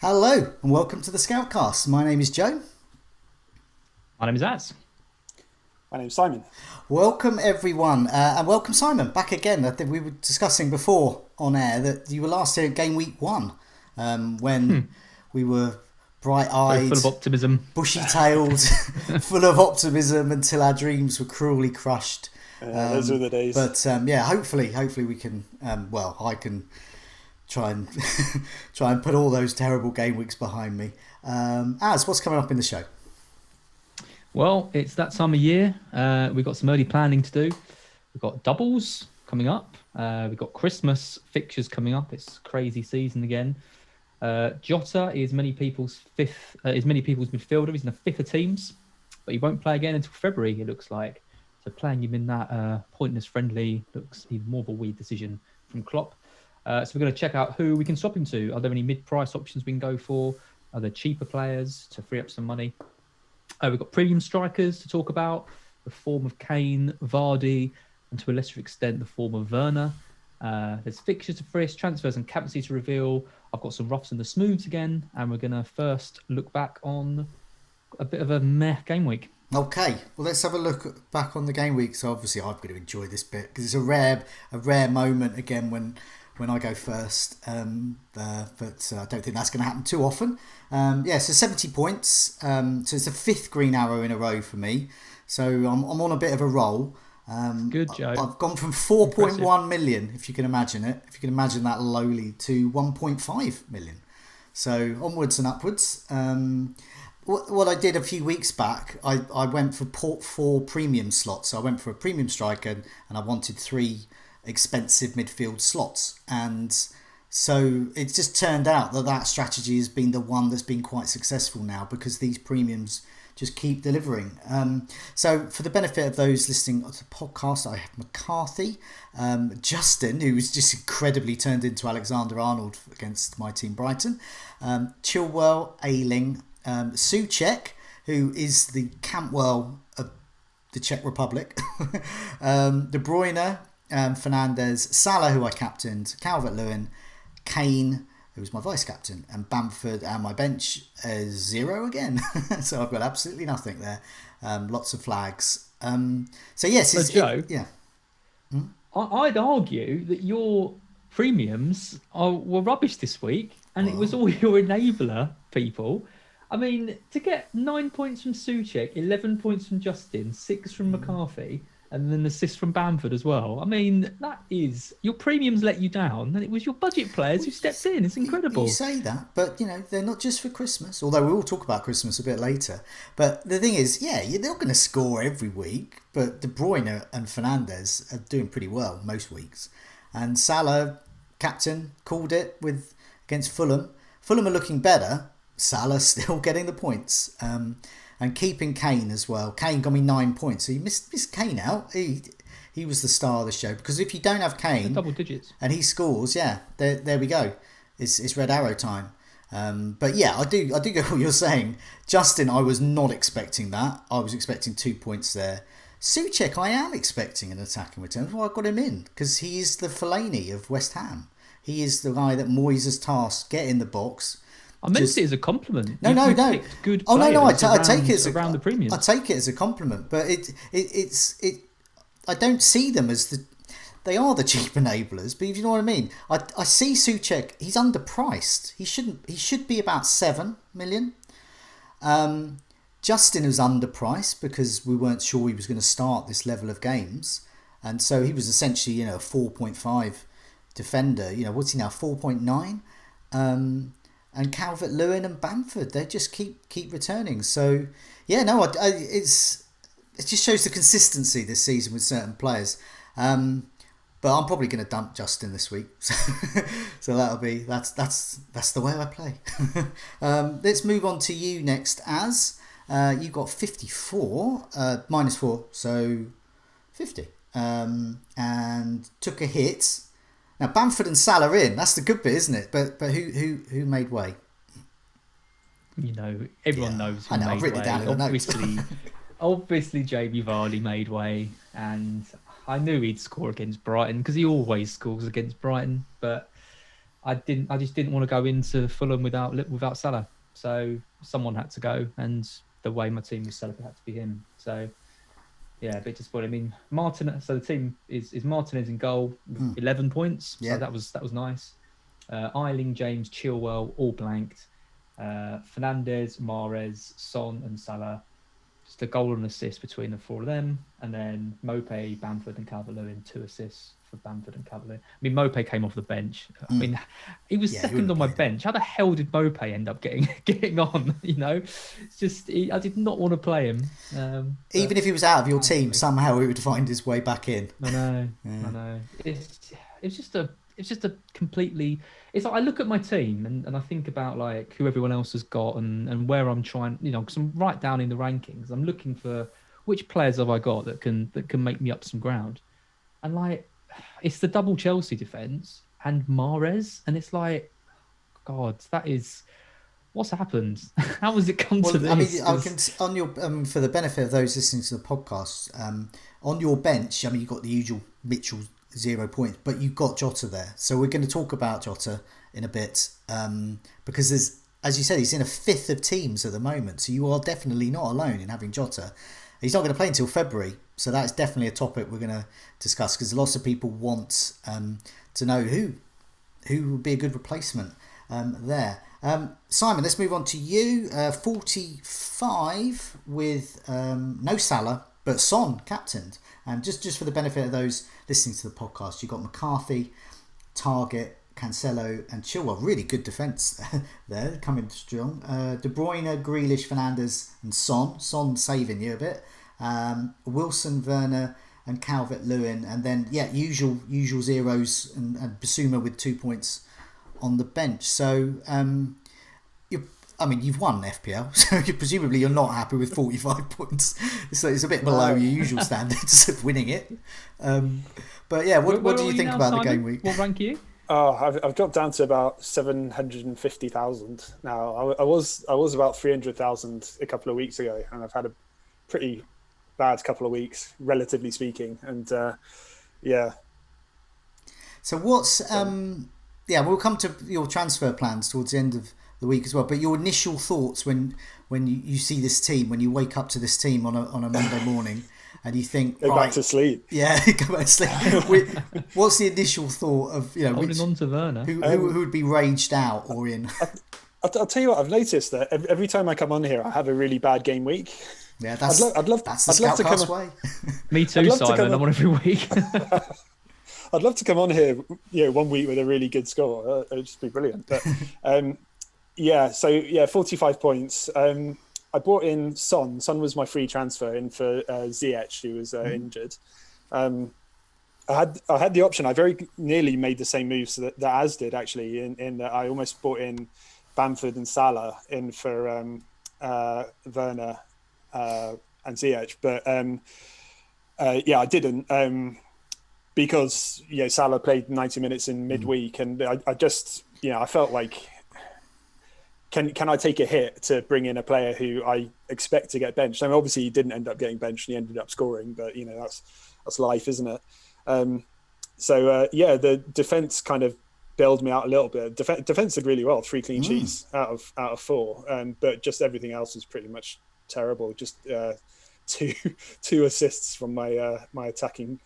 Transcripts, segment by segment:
Hello and welcome to the SCOUTCAST. My name is Joe. My name is Az. My name's Simon. Welcome everyone, and welcome Simon back again. I think we were discussing before on air that you were last here at Game Week 1 when we were bright-eyed, Full of optimism. bushy-tailed, full of optimism until our dreams were cruelly crushed. Those were the days. But hopefully we can. I can try and put all those terrible game weeks behind me. Az, what's coming up in the show? Well, it's that time of year. We've got some early planning to do. We've got doubles coming up. We've got Christmas fixtures coming up. It's crazy season again. Jota is many people's midfielder. He's in the fifth of teams, but he won't play again until February, it looks like. So playing him in that pointless friendly looks even more of a weird decision from Klopp. So we're going to check out who we can swap him to. Are there any mid-price options we can go for? Are there cheaper players to free up some money? We've got premium strikers to talk about, the form of Kane, Vardy, and to a lesser extent, the form of Werner. There's fixtures to frisk, transfers and captaincy to reveal. I've got some roughs and the smooths again, and we're going to first look back on a bit of a meh game week. Okay, well let's have a look back on the game week. So obviously I'm going to enjoy this bit because it's a rare moment again when I go first, but I don't think that's going to happen too often. So 70 points. So it's the fifth green arrow in a row for me. So I'm on a bit of a roll. Good, Joe. I've gone from 4.1 million, if you can imagine it, if you can imagine that lowly, to 1.5 million. So onwards and upwards. What I did a few weeks back, I went for port 4 premium slots. So I went for a premium striker and I wanted 3 expensive midfield slots, and so it's just turned out that strategy has been the one that's been quite successful now because these premiums just keep delivering. So for the benefit of those listening to the podcast, I have McCarthy, Justin, who was just incredibly turned into Alexander Arnold against my team Brighton, Chilwell, Ayling, Souček, who is the Cantwell of the Czech Republic, De Bruyne, Fernandez, Salah, who I captained, Calvert-Lewin, Kane, who was my vice-captain, and Bamford, and my bench is 0 again. So I've got absolutely nothing there. Lots of flags. Joe, I'd argue that your premiums were rubbish this week, and it was all your enabler people. I mean, to get 9 points from Souček, 11 points from Justin, 6 from McCarthy, and then an assist from Bamford as well. I mean, that is... Your premiums let you down, and it was your budget players who stepped in. It's incredible. You say that, but, they're not just for Christmas, although we will talk about Christmas a bit later. But the thing is, they're not going to score every week, but De Bruyne and Fernandez are doing pretty well most weeks. And Salah, captain, called it against Fulham. Fulham are looking better. Salah still getting the points. And keeping Kane as well. Kane got me 9 points. So you missed Kane out. He was the star of the show. Because if you don't have Kane... Double digits. And he scores, there we go. It's red arrow time. But yeah, I do get what you're saying. Justin, I was not expecting that. I was expecting 2 points there. Souček, I am expecting an attacking return. That's why I got him in. Because he is the Fellaini of West Ham. He is the guy that Moyes has tasked. Get in the box. I meant it as a compliment. No. Good I take it as around the premium. I take it as a compliment, but it's I don't see them as they are the cheap enablers. But if you know what I mean, I see Souček. He's underpriced. He should be about 7 million. Justin was underpriced because we weren't sure he was going to start this level of games, and so he was essentially a 4.5 defender. What's he now, 4.9. And Calvert-Lewin and Bamford, they just keep returning. So, it just shows the consistency this season with certain players. But I'm probably going to dump Justin this week. So that's the way I play. Let's move on to you next, Az. You got 54, minus 4, so 50. And took a hit. Now Bamford and Salah are in. That's the good bit, isn't it? But who made way? Everyone knows who made I've written way. It down in the notes. Obviously, Jamie Vardy made way, and I knew he'd score against Brighton because he always scores against Brighton. But I just didn't want to go into Fulham without Salah. So someone had to go, and the way my team was set up, it had to be him. So yeah, a bit disappointing. I mean, so the team is Martinez in goal, 11 points. Yeah. So that was nice. Eiling, James, Chilwell, all blanked. Fernandez, Mahrez, Son, and Salah. Just a goal and assist between the four of them, and then Mopé, Bamford, and Calvert-Lewin, 2 assists for Bamford and Calvert-Lewin. I mean, Mopé came off the bench. I mean, he was second on my bench. How the hell did Mopé end up getting on? You know, it's just I did not want to play him. Even if he was out of your team, somehow he would find his way back in. I know. It's just a completely. It's like I look at my team and I think about like who everyone else has got and where I'm trying, you know, because I'm right down in the rankings. I'm looking for which players have I got that can make me up some ground, and like it's the double Chelsea defense and Mahrez, and it's like, God, that is what's happened. How has it come to this? I mean, on your for the benefit of those listening to the podcast, on your bench, I mean, you've got the usual Mitchell 0 points, but you've got Jota there. So we're going to talk about Jota in a bit because there's, as you said, he's in a fifth of teams at the moment. So you are definitely not alone in having Jota. He's not going to play until February. So that's definitely a topic we're going to discuss because lots of people want to know who would be a good replacement there. Simon, let's move on to you. 45 with no Salah, but Son captained. And just for the benefit of those listening to the podcast, you've got McCarthy, Target, Cancelo and Chilwell. Really good defence there, coming strong. De Bruyne, Grealish, Fernandes and Son. Son saving you a bit. Wilson, Werner and Calvert-Lewin. And then, usual zeros and Basuma with 2 points on the bench. So, you've won FPL, so presumably you're not happy with 45 points. So it's a bit below your usual standards of winning it. But yeah, what do you think about the game week? What rank are you? Oh, I've dropped down to about 750,000 now. I was about 300,000 a couple of weeks ago, and I've had a pretty bad couple of weeks, relatively speaking. And So what's we'll come to your transfer plans towards the end of the week as well. But your initial thoughts when you see this team, when you wake up to this team on a Monday morning, and you think, go back to sleep. Yeah, go back to sleep. What's the initial thought of holding on to Werner? Who would be raged out or in? I'll tell you what, I've noticed that every time I come on here, I have a really bad game week. Yeah, that's the SCOUTCAST way. Me too, Simon. I'm on every week. I'd love to come on here, 1 week with a really good score. It'd just be brilliant. But 45 points. I brought in Son. Son was my free transfer in for Ziyech, who was injured. I had the option. I very nearly made the same moves that Az did, actually, in that I almost brought in Bamford and Salah in for Werner and Ziyech. But I didn't. Because Salah played 90 minutes in midweek, and I just I felt like, can I take a hit to bring in a player who I expect to get benched? I mean, obviously he didn't end up getting benched and he ended up scoring, but that's life, isn't it? The defense kind of bailed me out a little bit. Defense did really well, 3 clean sheets out of 4, but just everything else was pretty much terrible. Just two assists from my attacking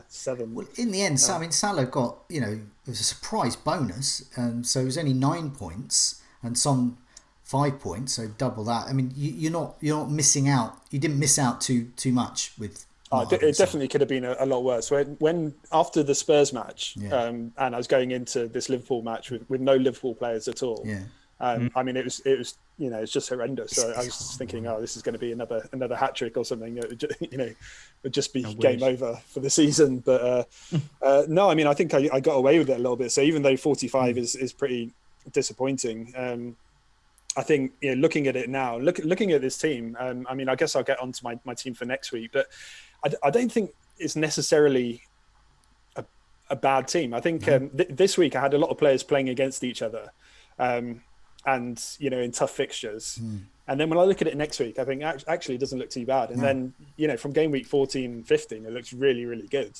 7. Well, in the end, Salah got it was a surprise bonus, so it was only 9 points, and Son 5 points, so double that. I mean, you're not missing out. You didn't miss out too much with. It definitely could have been a lot worse. When after the Spurs match, and I was going into this Liverpool match with no Liverpool players at all. Yeah. I mean, it was it's just horrendous. So I was just thinking, this is going to be another hat trick or something. It would just be game over for the season. But no, I mean, I think I got away with it a little bit. So even though 45 is pretty disappointing, I think looking at it now, looking at this team, I mean, I guess I'll get onto my team for next week, but I don't think it's necessarily a bad team. I think this week I had a lot of players playing against each other. And in tough fixtures, and then when I look at it next week, I think actually it doesn't look too bad. And then from game week 14, 15, it looks really, really good.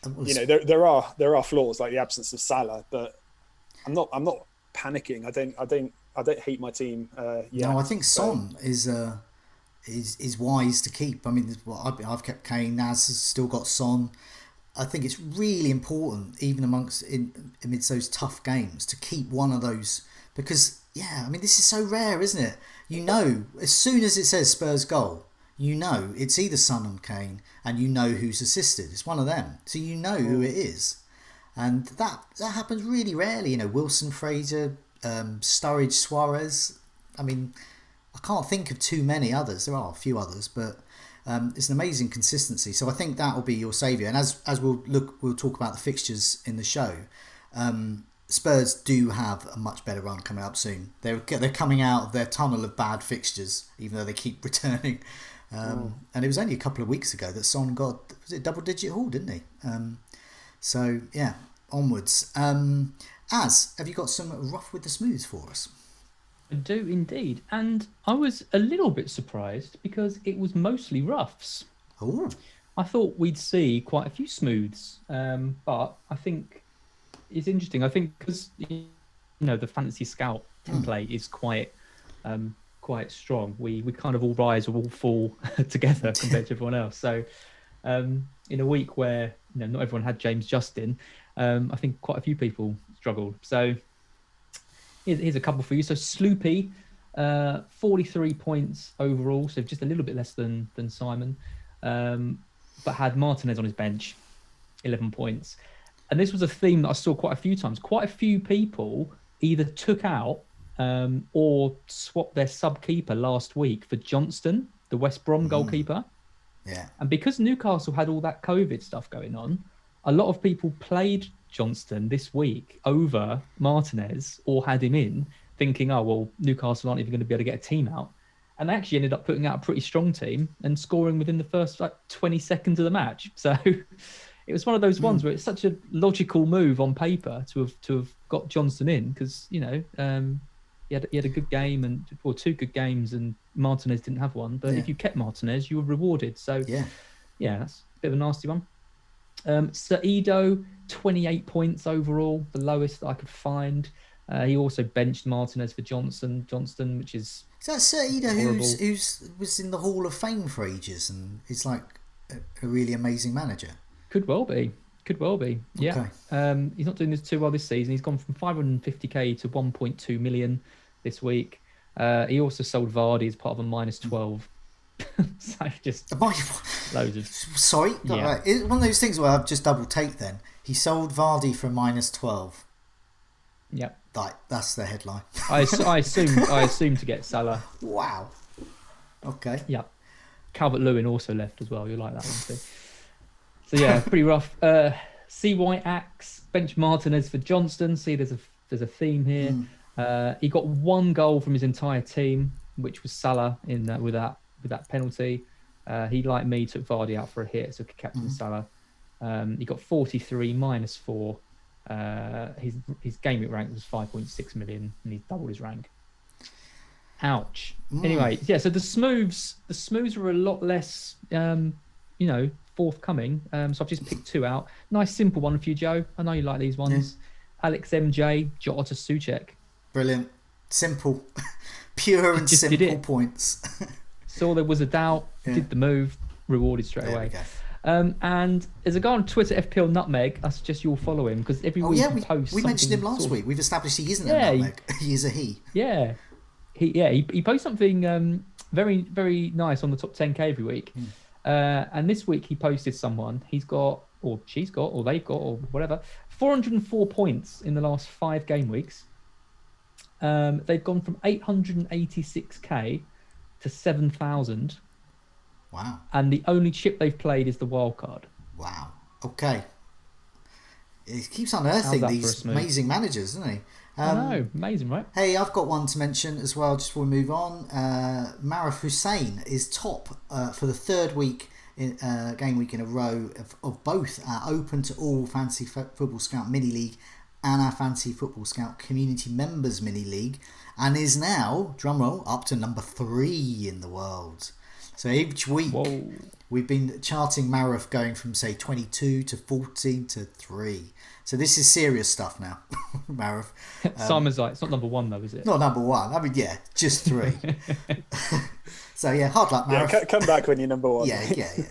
There are flaws like the absence of Salah, but not panicking. I don't hate my team. No, I think Son is wise to keep. I mean, I've kept Kane. Naz has still got Son. I think it's really important, even amidst those tough games, to keep one of those, because I mean, this is so rare, isn't it? You know, as soon as it says Spurs goal, you know it's either Son and Kane, and you know who's assisted. It's one of them, so you know who it is, and that happens really rarely. You know, Wilson, Fraser, Sturridge, Suarez. I mean, I can't think of too many others. There are a few others, but it's an amazing consistency. So I think that will be your saviour. And as we'll talk about the fixtures in the show. Spurs do have a much better run coming up soon. They're coming out of their tunnel of bad fixtures, even though they keep returning. And it was only a couple of weeks ago that Son got, was it double-digit haul, didn't he? So yeah, onwards. Have you got some rough with the smooths for us? I do indeed, and I was a little bit surprised because it was mostly roughs. Oh, I thought we'd see quite a few smooths, but I think it's interesting. I think because the Fantasy Scout template is quite strong. We kind of all rise or all fall together compared to everyone else. So in a week where not everyone had James Justin, I think quite a few people struggled. So here's a couple for you. So Sloopy, 43 points overall, so just a little bit less than Simon, but had Martinez on his bench, 11 points. And this was a theme that I saw quite a few times. Quite a few people either took out or swapped their sub-keeper last week for Johnston, the West Brom goalkeeper. Yeah. And because Newcastle had all that COVID stuff going on, a lot of people played Johnston this week over Martinez or had him in, thinking, oh, well, Newcastle aren't even going to be able to get a team out. And they actually ended up putting out a pretty strong team and scoring within the first 20 seconds of the match. So it was one of those ones where it's such a logical move on paper to have got Johnston in, because he had a good game or two good games, and Martinez didn't have one. But if you kept Martinez, you were rewarded. So yeah, that's a bit of a nasty one. Saido, 28 points overall, the lowest that I could find. He also benched Martinez for Johnston, which is that Saido who's was in the Hall of Fame for ages and is like a really amazing manager? Could well be. Yeah. Okay. He's not doing this too well this season. He's gone from 550k to 1.2 million this week. He also sold Vardy as part of a minus 12. So just loads of... Sorry? Yeah. Right. It's one of those things where I've just double take then. He sold Vardy for minus 12. Yep. That's the headline. I assume to get Salah. Wow. Okay. Yeah. Calvert-Lewin also left as well. You'll like that one too. So yeah, pretty rough. CY Axe, bench Martinez for Johnston. See, there's a theme here. He got one goal from his entire team, which was Salah with that penalty. He, like me, took Vardy out for a hit, so captain Salah. He got 43 minus 4. His Gameweek rank was 5.6 million, and he's doubled his rank. Ouch. Anyway, yeah. So the smooths were a lot less, forthcoming. So I've just picked two out. Nice simple one for you, Joe. I know you like these ones. Yeah. Alex MJ, Jota Souček. Brilliant. Simple. Pure and simple points. Saw there was a doubt, did the move, rewarded straight away. And there's a guy on Twitter, FPL Nutmeg. I suggest you'll follow him, because every week he posts. We mentioned him last week. We've established he isn't a nutmeg. He is a he. Yeah. He posts something very, very nice on the top 10k every week. And this week he posted someone. He's got, or she's got, or they've got, or whatever, 404 points in the last 5 game weeks. They've gone from 886k to 7,000. Wow. And the only chip they've played is the wild card. Wow. Okay. He keeps unearthing these amazing managers, doesn't he? I know. Amazing, right? Hey, I've got one to mention as well, just before we move on. Marif Hussein is top for the third week game week in a row of both our Open to All Fantasy Football Scout Mini League and our Fantasy Football Scout Community Members Mini League, and is now, drumroll, up to number 3 in the world. So each week we've been charting Marif going from, say, 22 to 14 to 3. So this is serious stuff now, Marif. Simon's like, it's not number 1 though, is it? Not number 1. I mean, yeah, just 3. So yeah, hard luck, Marif. Yeah, come back when you're number 1. Yeah.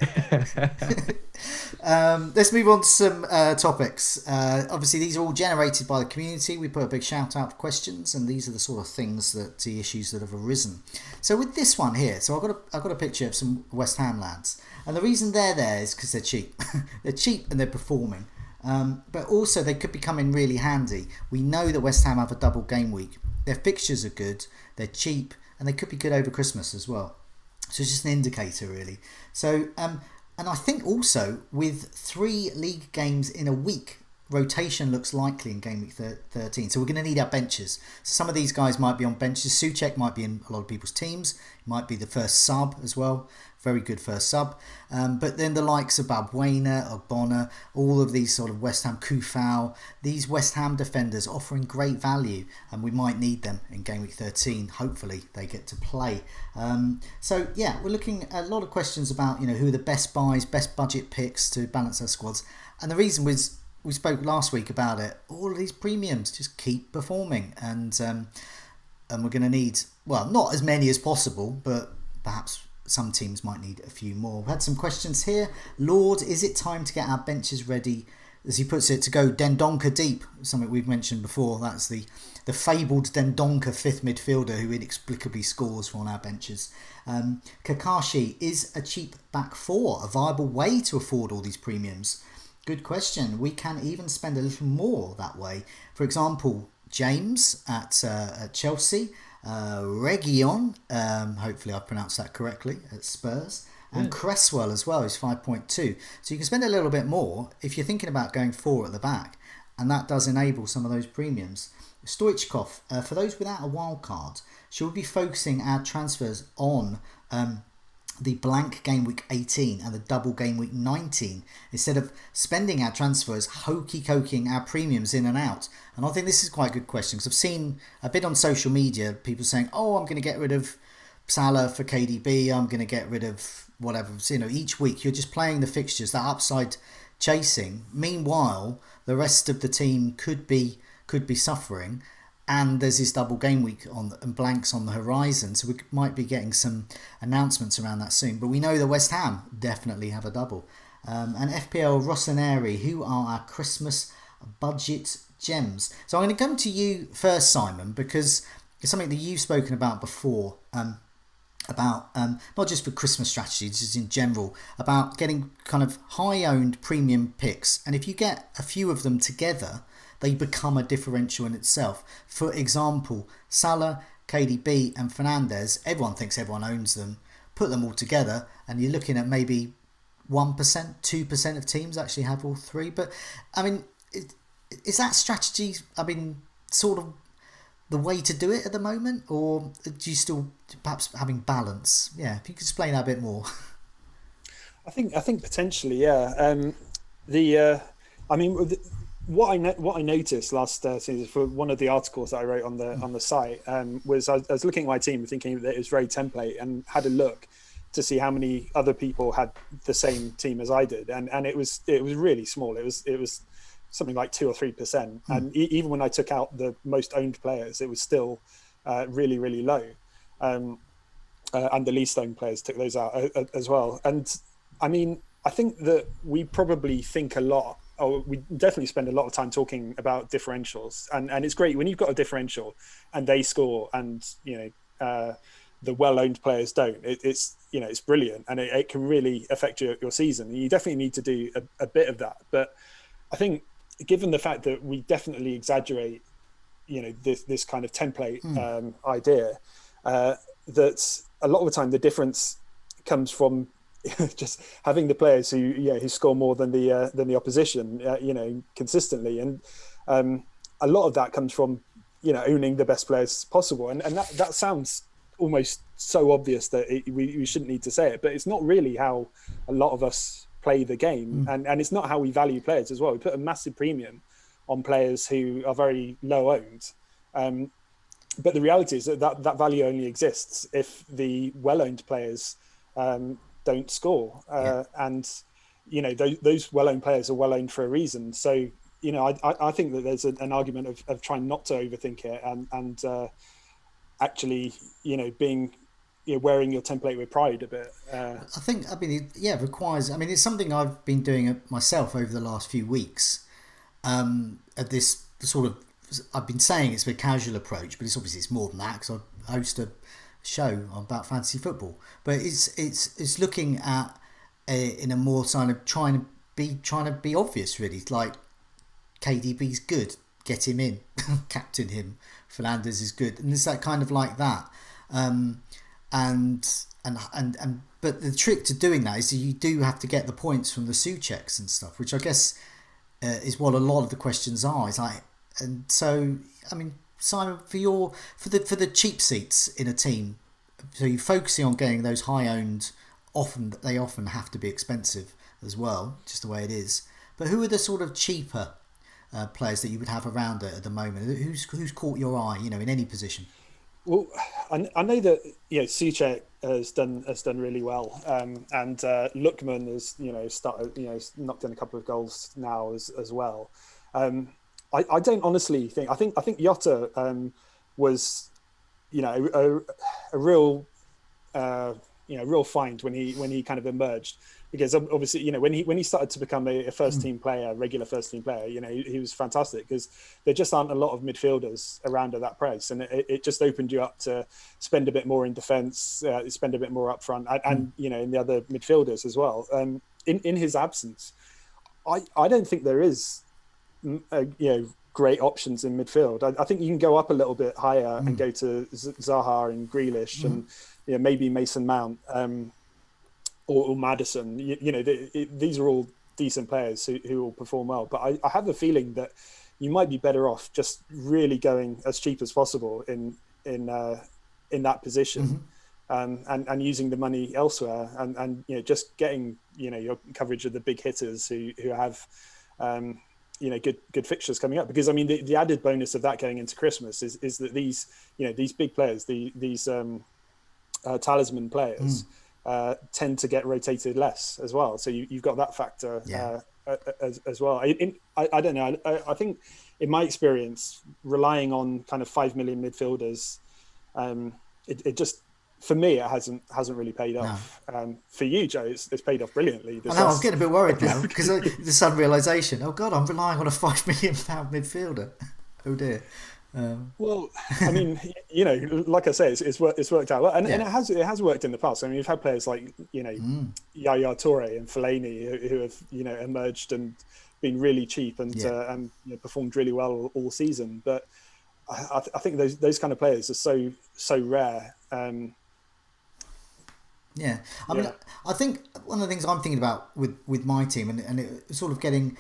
Let's move on to some topics. Obviously, these are all generated by the community. We put a big shout out for questions, and these are the sort of things the issues that have arisen. So with this one here, so I've got a picture of some West Ham lads, and the reason they're there is because they're cheap. They're cheap and they're performing. But also they could be coming really handy. We know that West Ham have a double game week. Their fixtures are good, they're cheap, and they could be good over Christmas as well. So it's just an indicator, really. So, and I think also with 3 league games in a week, rotation looks likely in game week 13. So we're going to need our benches. So some of these guys might be on benches. Souček might be in a lot of people's teams. He might be the first sub as well. Very good first sub. But then the likes of Balbuena, Ogbonna, all of these sort of West Ham, Kufau, these West Ham defenders offering great value, and we might need them in game week 13. Hopefully they get to play. So yeah, we're looking at a lot of questions about, who are the best buys, best budget picks to balance our squads. And the reason was, we spoke last week about it, all of these premiums just keep performing, and we're going to need, well, not as many as possible, but perhaps some teams might need a few more. We've had some questions here. Lord, is it time to get our benches ready, as he puts it, to go Dendoncker deep? Something we've mentioned before. That's the fabled Dendoncker 5th midfielder who inexplicably scores for on our benches. Kakashi, is a cheap back 4 a viable way to afford all these premiums? Good question. We can even spend a little more that way. For example, James at Chelsea, Region, hopefully I pronounced that correctly, at Spurs, and Cresswell as well is 5.2. So you can spend a little bit more if you're thinking about going 4 at the back, and that does enable some of those premiums. Stoichkov, for those without a wild card, should we be focusing our transfers on the blank game week 18 and the double game week 19 instead of spending our transfers hokey-coking our premiums in and out? And I think this is quite a good question, because I've seen a bit on social media people saying, oh, I'm going to get rid of Salah for KDB, I'm going to get rid of whatever. So, each week you're just playing the fixtures, that upside chasing. Meanwhile, the rest of the team could be suffering, and there's this double game week and blanks on the horizon, so we might be getting some announcements around that soon. But we know that West Ham definitely have a double. And FPL Rossoneri, who are our Christmas budget gems? So I'm going to come to you first, Simon, because it's something that you've spoken about before, about not just for Christmas strategies, just in general, about getting kind of high-owned premium picks. And if you get a few of them together, they become a differential in itself. For example, Salah, KDB and Fernandes, everyone thinks everyone owns them. Put them all together and you're looking at maybe 1%, 2% of teams actually have all 3. But, I mean, is that strategy, sort of the way to do it at the moment? Or do you still perhaps having balance? Yeah, if you could explain that a bit more. I think potentially, yeah. What I noticed last season for one of the articles that I wrote on the site was I was looking at my team thinking that it was very template, and had a look to see how many other people had the same team as I did, and it was really small. It was something like 2 or 3%, and even when I took out the most owned players, it was still really, really low, and the least owned players took those out as well. And I mean, I think that we probably think a lot. We definitely spend a lot of time talking about differentials, and it's great when you've got a differential and they score, and the well-owned players don't. It's brilliant, and it can really affect your season. And you definitely need to do a bit of that. But I think, given the fact that we definitely exaggerate, this kind of template idea, that a lot of the time the difference comes from just having the players who score more than the opposition, consistently, and a lot of that comes from owning the best players possible, and that sounds almost so obvious that we shouldn't need to say it, but it's not really how a lot of us play the game, and it's not how we value players as well. We put a massive premium on players who are very low owned, but the reality is that value only exists if the well owned players don't score, and those well-owned players are well-owned for a reason. So I think that there's an argument of trying not to overthink it and actually being wearing your template with pride a bit. It requires. I mean, it's something I've been doing myself over the last few weeks. At this sort of, I've been saying it's a casual approach, but it's more than that because I host a show about fantasy football. But it's looking at in a more kind of trying to be obvious, really. It's like KDB's good, get him in, captain him. Fernandez is good, and it's that kind of like that. But the trick to doing that is that you do have to get the points from the SU checks and stuff, which I guess is what a lot of the questions are. It's like, and so I mean, Simon, for the cheap seats in a team, so you're focusing on getting those high owned. They often have to be expensive as well, just the way it is. But who are the sort of cheaper players that you would have around it at the moment? Who's caught your eye, in any position? Well, I know that Souček has done really well, and Lookman has started knocked in a couple of goals now as well. I don't honestly think I think Jota was a real real find when he kind of emerged, because obviously when he started to become a first team player, regular first team player, he was fantastic because there just aren't a lot of midfielders around at that price, and it just opened you up to spend a bit more in defence, spend a bit more up front, and in the other midfielders as well. In his absence, I don't think there is great options in midfield. I think you can go up a little bit higher and go to Zaha and Grealish and maybe Mason Mount or Maddison. These are all decent players who will perform well. But I have a feeling that you might be better off just really going as cheap as possible in that position, and using the money elsewhere, and just getting your coverage of the big hitters who have good fixtures coming up. Because I mean the added bonus of that going into Christmas is that these big players, these talisman players tend to get rotated less as well. So you've got that factor as well. I don't know. I think in my experience, relying on kind of 5 million midfielders, it just, for me, it hasn't really paid off. No. For you, Joe, it's paid off brilliantly. I know, I'm getting a bit worried now because the sudden realisation, oh God, I'm relying on a £5 million midfielder. Oh dear. Well, I mean, like I say, it's worked out well, and it has worked in the past. I mean, we've had players like Yaya Toure and Fellaini who have emerged and been really cheap and performed really well all season. But I think those kind of players are so rare. I mean, I think one of the things I'm thinking about with my team and it's sort of getting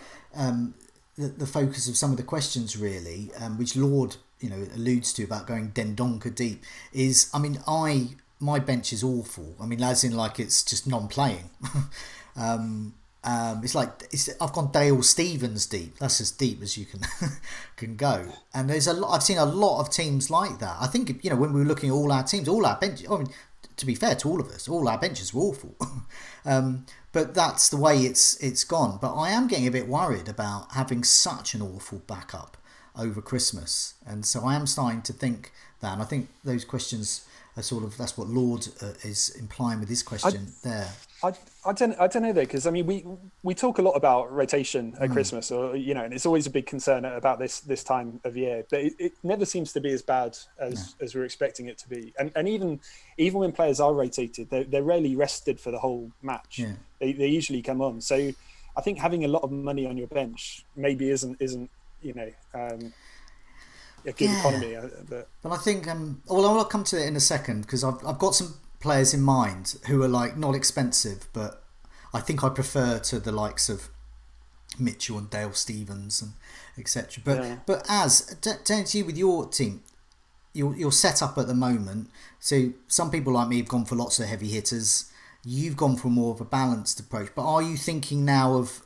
the focus of some of the questions really, which Lord alludes to about going Dendonka deep, is, I mean, my bench is awful. I mean, as in like it's just non-playing. It's like I've gone Dale Stevens deep. That's as deep as you can go. And there's I've seen a lot of teams like that. I think when we were looking at all our teams, all our benches. I mean, to be fair to all of us, all our benches were awful. But that's the way it's gone. But I am getting a bit worried about having such an awful backup over Christmas, and so I am starting to think that. And I think those questions are sort of, that's what Lord is implying with his question there. I don't know though, because I mean we talk a lot about rotation at Christmas, or and it's always a big concern about this time of year, but it never seems to be as bad as we're expecting it to be. And even when players are rotated, they're rarely rested for the whole match. They usually come on. So I think having a lot of money on your bench maybe isn't a good economy. But I think I'll come to it in a second, because I've got some players in mind who are like not expensive, but I think I prefer to the likes of Mitchell and Dale Stevens and etc. But as turning to you with your team, your setup at the moment. So some people like me have gone for lots of heavy hitters. You've gone for more of a balanced approach. But are you thinking now of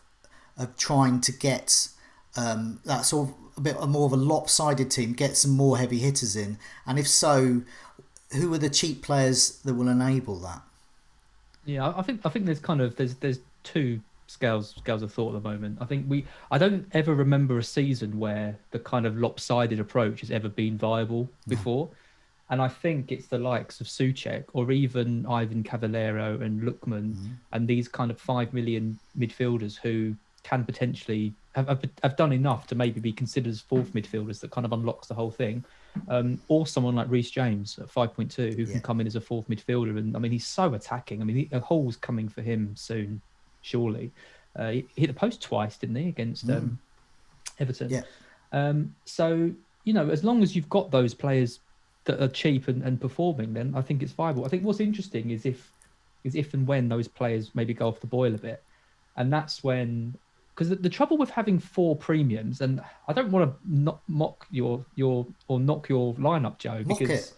trying to get that sort of a bit more of a lopsided team, get some more heavy hitters in? And if so, who are the cheap players that will enable that? Yeah, I think there's kind of there's two scales of thought at the moment. I don't ever remember a season where the kind of lopsided approach has ever been viable before. And I think it's the likes of Souček or even Ivan Cavallero and Lookman and these kind of 5 million midfielders who can potentially have done enough to maybe be considered as fourth midfielders that kind of unlocks the whole thing. Or someone like Reece James at 5.2 who can come in as a fourth midfielder. And I mean, he's so attacking. I mean, a hall's coming for him soon, surely. He hit the post twice, didn't he, against Everton? Yeah. So, as long as you've got those players that are cheap and performing, then I think it's viable. I think what's interesting is if and when those players maybe go off the boil a bit. And that's when, because the trouble with having 4 premiums, and I don't want to knock your lineup, Joe, because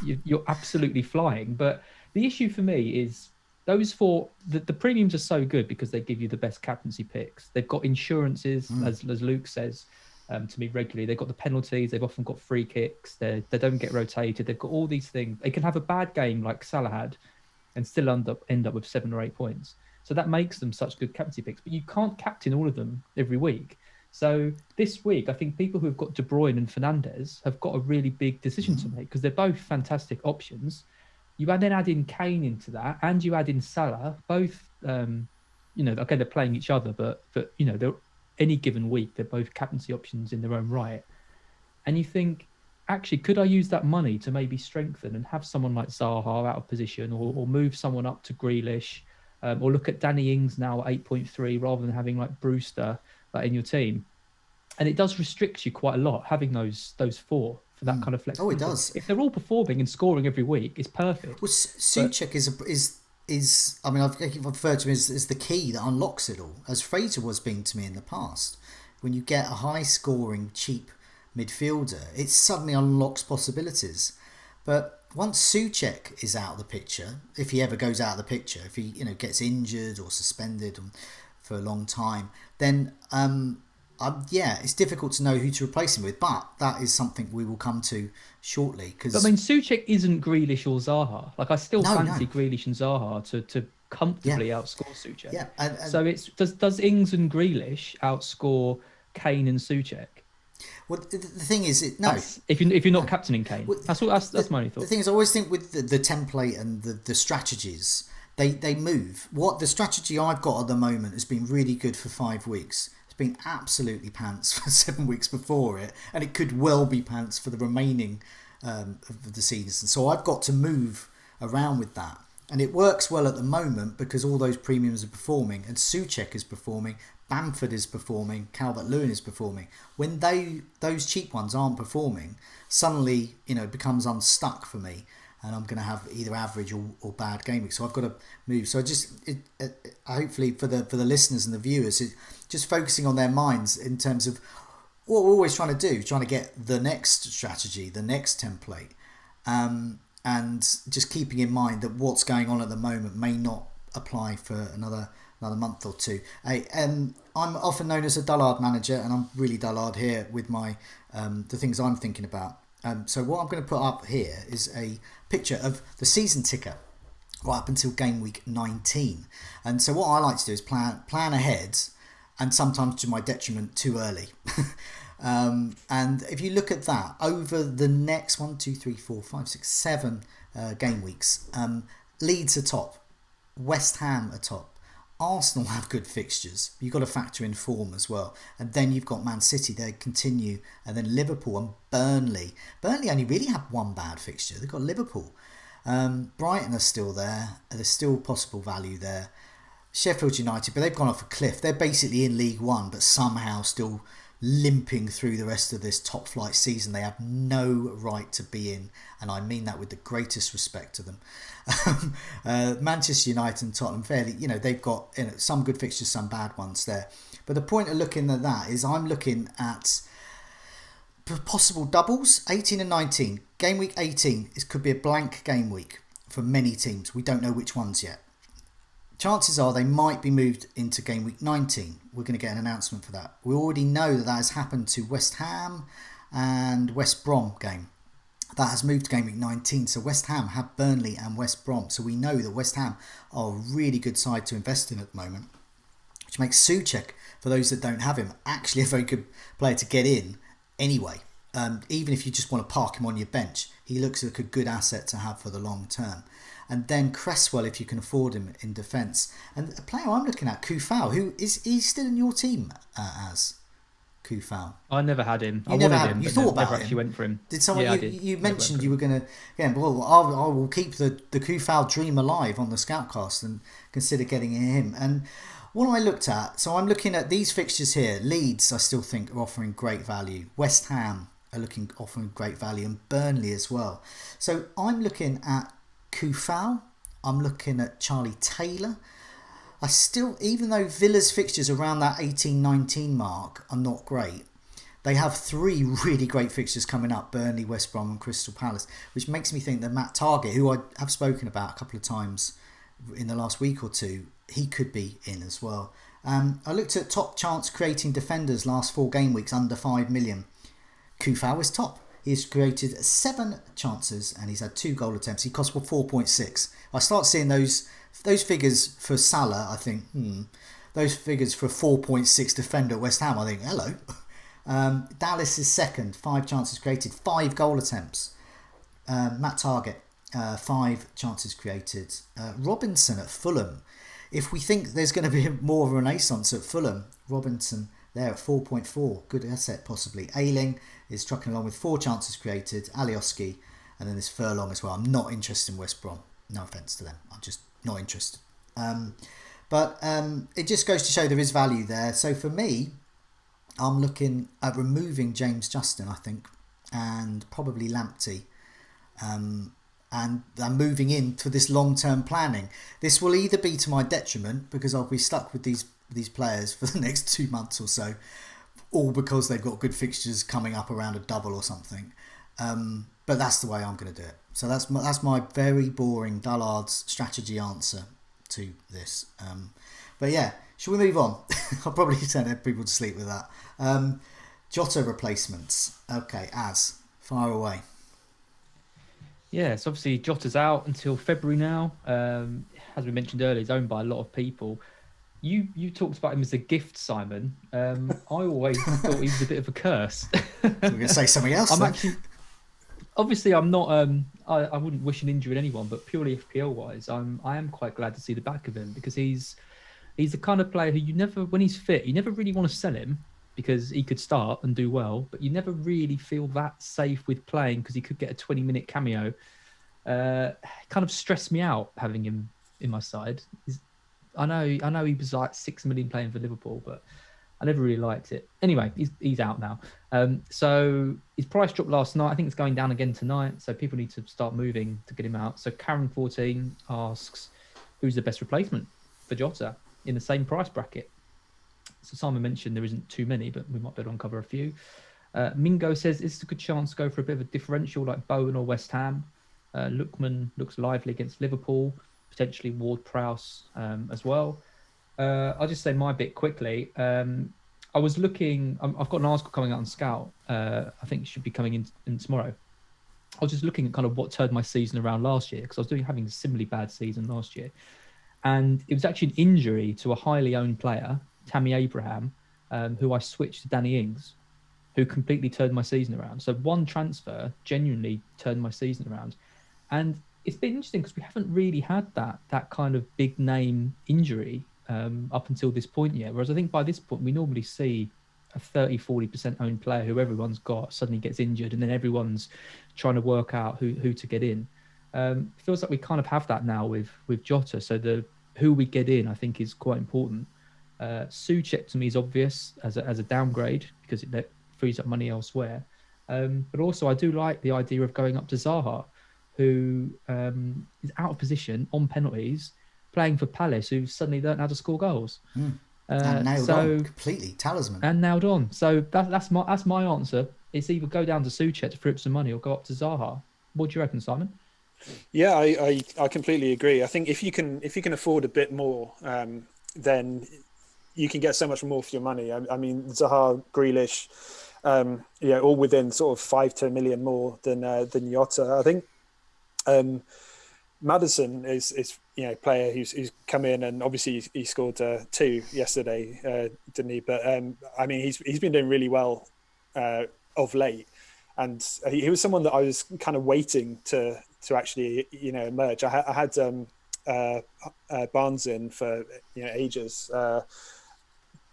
you're absolutely flying. But the issue for me is those 4, the premiums are so good because they give you the best captaincy picks. They've got insurances, as Luke says to me regularly. They've got the penalties. They've often got free kicks. They don't get rotated. They've got all these things. They can have a bad game like Salah had and still end up with 7 or 8 points. So that makes them such good captaincy picks. But you can't captain all of them every week. So this week, I think people who have got De Bruyne and Fernandes have got a really big decision to make because they're both fantastic options. You then add in Kane into that, and you add in Salah. Both, okay, they're playing each other, but they're any given week they're both captaincy options in their own right. And you think, actually, could I use that money to maybe strengthen and have someone like Zaha out of position, or move someone up to Grealish, or look at Danny Ings now at 8.3 rather than having like Brewster in your team? And it does restrict you quite a lot having those 4 for that kind of flexibility. Oh, it does. If they're all performing and scoring every week, it's perfect. Well, Souček is I mean, I've referred to him as the key that unlocks it all, as Fraser was being to me in the past. When you get a high-scoring, cheap midfielder, it suddenly unlocks possibilities. But once Souček is out of the picture, if he ever goes out of the picture, if he gets injured or suspended for a long time, then it's difficult to know who to replace him with. But that is something we will come to shortly. But I mean, Souček isn't Grealish or Zaha. Like, I still fancy Grealish and Zaha to comfortably outscore Souček. Yeah, so it's does Ings and Grealish outscore Kane and Souček? Well, the thing is, if you're not captaining Kane, that's my only thought. The thing is, I always think with the template and the strategies, they move. What the strategy I've got at the moment has been really good for 5 weeks. It's been absolutely pants for 7 weeks before it, and it could well be pants for the remaining of the season. So I've got to move around with that. And it works well at the moment because all those premiums are performing, and Souček is performing, Bamford is performing, Calvert-Lewin is performing. When those cheap ones aren't performing, suddenly it becomes unstuck for me, and I'm going to have either average or bad game week. So I've got to move. So hopefully for the listeners and the viewers, just focusing on their minds in terms of what we're always trying to do, trying to get the next strategy, the next template. And just keeping in mind that what's going on at the moment may not apply for another month or two. I'm often known as a dullard manager, and I'm really dullard here with my the things I'm thinking about. So what I'm going to put up here is a picture of the season ticker right up until game week 19. And so what I like to do is plan ahead, and sometimes to my detriment too early. And if you look at that over the next 7 game weeks, Leeds are top, West Ham are top, Arsenal have good fixtures. You've got to factor in form as well, and then you've got Man City, they continue, and then Liverpool and Burnley. Burnley only really have one bad fixture. They've got Liverpool. Brighton are still there, and there's still possible value there. Sheffield United, but they've gone off a cliff. They're basically in League One, but somehow still limping through the rest of this top flight season. They have no right to be in, and I mean that with the greatest respect to them. Manchester United and Tottenham, fairly, they've got some good fixtures, some bad ones there. But the point of looking at that is I'm looking at possible doubles. 18 and 19, game week 18 could be a blank game week for many teams. We don't know which ones yet. Chances are they might be moved into game week 19. We're going to get an announcement for that. We already know that has happened to West Ham and West Brom game. That has moved to Game Week 19. So West Ham have Burnley and West Brom. So we know that West Ham are a really good side to invest in at the moment, which makes Souček, for those that don't have him, actually a very good player to get in anyway. Even if you just want to park him on your bench, he looks like a good asset to have for the long term. And then Cresswell, if you can afford him in defence. And a player I'm looking at, Kufau, who is he's still in your team as Kufau? I never had him. You never had him. You thought about never him. Actually went for him. Did someone? Yeah, you mentioned you were going to. Yeah, well, I will keep the Kufau dream alive on the Scoutcast and consider getting him. And what I looked at, so I'm looking at these fixtures here. Leeds, I still think, are offering great value. West Ham are offering great value, and Burnley as well. So I'm looking at Kufau. I'm looking at Charlie Taylor. I still, even though Villa's fixtures around that 18-19 mark are not great, they have 3 really great fixtures coming up: Burnley, West Brom and Crystal Palace, which makes me think that Matt Targett, who I have spoken about a couple of times in the last week or two, he could be in as well. I looked at top chance creating defenders last 4 game weeks under 5 million. Kufau is top. He's created 7 chances and he's had 2 goal attempts. He cost 4.6. I start seeing those figures for Salah. I think, those figures for a 4.6 defender at West Ham. I think, hello. Dallas is second. 5 chances created, 5 goal attempts. Matt Targett, 5 chances created. Robinson at Fulham. If we think there's going to be more of a renaissance at Fulham, Robinson there at 4.4, good asset possibly. Ayling is trucking along with 4 chances created. Alioski, and then there's Furlong as well. I'm not interested in West Brom. No offence to them. I'm just not interested. But it just goes to show there is value there. So for me, I'm looking at removing James Justin, I think, and probably Lamptey. And I'm moving into this long-term planning. This will either be to my detriment because I'll be stuck with these players for the next 2 months or so, all because they've got good fixtures coming up around a double or something. But that's the way I'm going to do it. So that's my very boring dullards strategy answer to this. But yeah, should we move on? I'll probably send people to sleep with that. Jota replacements. Okay, fire away. Yeah, so obviously Jota's out until February now. As we mentioned earlier, he's owned by a lot of people. You talked about him as a gift, Simon. I always thought he was a bit of a curse. We're going to say something else. I'm not. I wouldn't wish an injury on anyone, but purely FPL wise, I am quite glad to see the back of him because he's the kind of player who you never, when he's fit, you never really want to sell him because he could start and do well, but you never really feel that safe with playing because he could get a 20-minute cameo. Kind of stressed me out having him in my side. I know he was like 6 million playing for Liverpool, but I never really liked it. Anyway, he's out now. So his price dropped last night. I think it's going down again tonight. So people need to start moving to get him out. So Karen14 asks, who's the best replacement for Jota in the same price bracket? So Simon mentioned there isn't too many, but we might be able to uncover a few. Mingo says, is this a good chance to go for a bit of a differential like Bowen or West Ham? Lookman looks lively against Liverpool. Potentially Ward-Prowse as well. I'll just say my bit quickly. I was looking, I've got an article coming out on Scout. I think it should be coming in tomorrow. I was just looking at kind of what turned my season around last year because I was having a similarly bad season last year. And it was actually an injury to a highly owned player, Tammy Abraham, who I switched to Danny Ings, who completely turned my season around. So one transfer genuinely turned my season around. And it's been interesting because we haven't really had that kind of big name injury up until this point yet. Whereas I think by this point, we normally see a 30-40% owned player who everyone's got suddenly gets injured and then everyone's trying to work out who to get in. It feels like we kind of have that now with Jota. So who we get in, I think, is quite important. Souček to me is obvious as a downgrade because it frees up money elsewhere. But also I do like the idea of going up to Zaha, who is out of position on penalties, playing for Palace, who suddenly learned how to score goals. And nailed on completely, talisman. And nailed on. So that's my answer. It's either go down to Souček to free up some money or go up to Zaha. What do you reckon, Simon? Yeah, I completely agree. I think if you can afford a bit more, then you can get so much more for your money. I mean, Zaha, Grealish, all within sort of 5-10 million more than Jota. I think Maddison is a player who's come in, and obviously he scored 2 yesterday, didn't he? But I mean, he's been doing really well of late, and he was someone that I was kind of waiting to actually emerge. I had Barnes in for ages.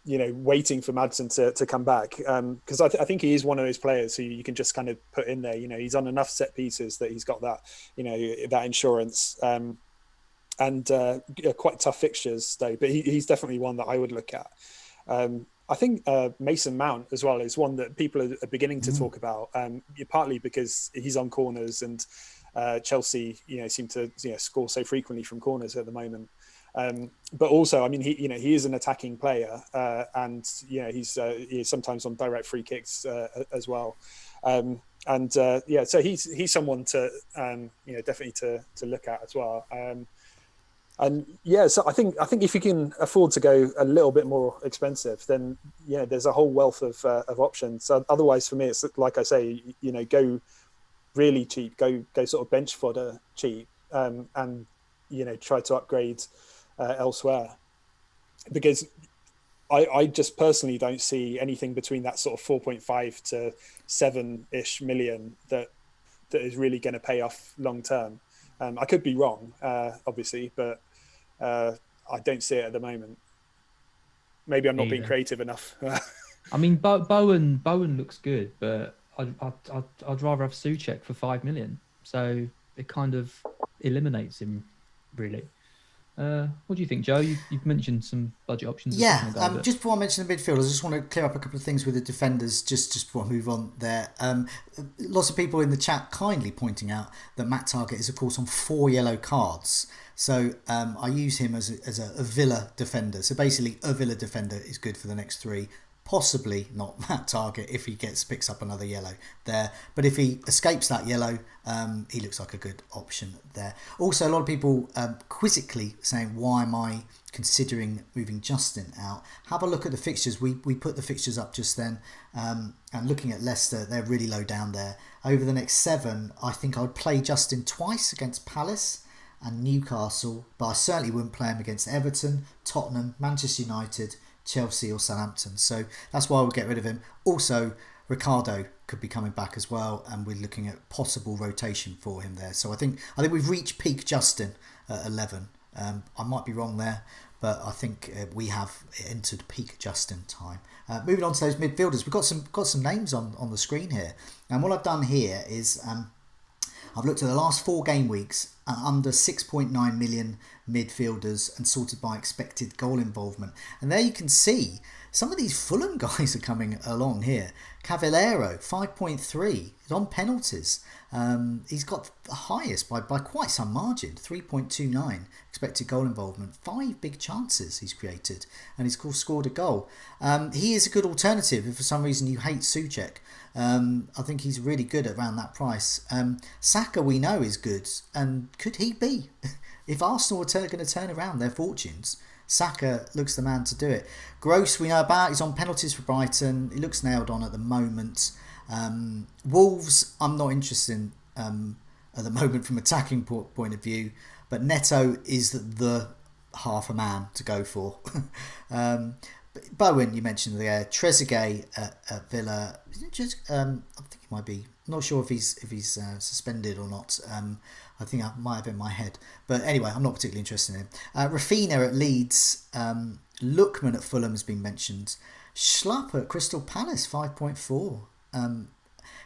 Waiting for Maddison to come back, because I think he is one of those players who you can just kind of put in there. He's on enough set pieces that he's got that that insurance, and quite tough fixtures though. But he's definitely one that I would look at. I think Mason Mount as well is one that people are beginning to talk about, partly because he's on corners, and Chelsea seem to score so frequently from corners at the moment. But also, I mean, he is an attacking player, and he's sometimes on direct free kicks as well, so he's someone to definitely to look at as well. So I think if you can afford to go a little bit more expensive, then there's a whole wealth of options. So otherwise, for me, it's like I say, go really cheap, go sort of bench fodder cheap, and try to upgrade elsewhere, because I just personally don't see anything between that sort of 4.5 to 7-ish million that is really going to pay off long term. I could be wrong, obviously, but I don't see it at the moment. Maybe I'm not being creative enough. I mean, Bowen looks good, but I'd rather have Souček for 5 million. So it kind of eliminates him, really. What do you think, Joe? You've mentioned some budget options. Yeah, just before I mention the midfielders, I just want to clear up a couple of things with the defenders, just before I move on there. Lots of people in the chat kindly pointing out that Matt Targett is, of course, on 4 yellow cards. So I use him as a Villa defender. So basically, a Villa defender is good for the next 3. Possibly not Matt Targett if he picks up another yellow there. But if he escapes that yellow, he looks like a good option there. Also, a lot of people quizzically saying, why am I considering moving Justin out? Have a look at the fixtures. We put the fixtures up just then. And looking at Leicester, they're really low down there. Over the next 7, I think I would play Justin twice against Palace and Newcastle. But I certainly wouldn't play him against Everton, Tottenham, Manchester United, Chelsea or Southampton. So that's why we'll get rid of him. Also, Ricardo could be coming back as well, and we're looking at possible rotation for him there. So I think we've reached peak Justin at 11. I might be wrong there, but I think we have entered peak Justin time. Moving on to those midfielders, we've got some names on the screen here, and what I've done here is I've looked at the last 4 game weeks under 6.9 million midfielders and sorted by expected goal involvement. And there you can see some of these Fulham guys are coming along here. Cavallero, 5.3, is on penalties. He's got the highest by quite some margin, 3.29 expected goal involvement. 5 big chances he's created, and he's scored a goal. He is a good alternative if for some reason you hate Souček. I think he's really good at around that price. Saka we know is good, and could he be? If Arsenal are going to turn around their fortunes, Saka looks the man to do it. Gross we know about, he's on penalties for Brighton. He looks nailed on at the moment. Wolves I'm not interested in at the moment from attacking point of view, but Neto is the half a man to go for. Bowen, you mentioned there. Trezeguet at Villa. I think he might be. I'm not sure if he's suspended or not. I think I might have in my head. But anyway, I'm not particularly interested in him. Rafinha at Leeds. Lookman at Fulham has been mentioned. Schlupp at Crystal Palace, 5.4.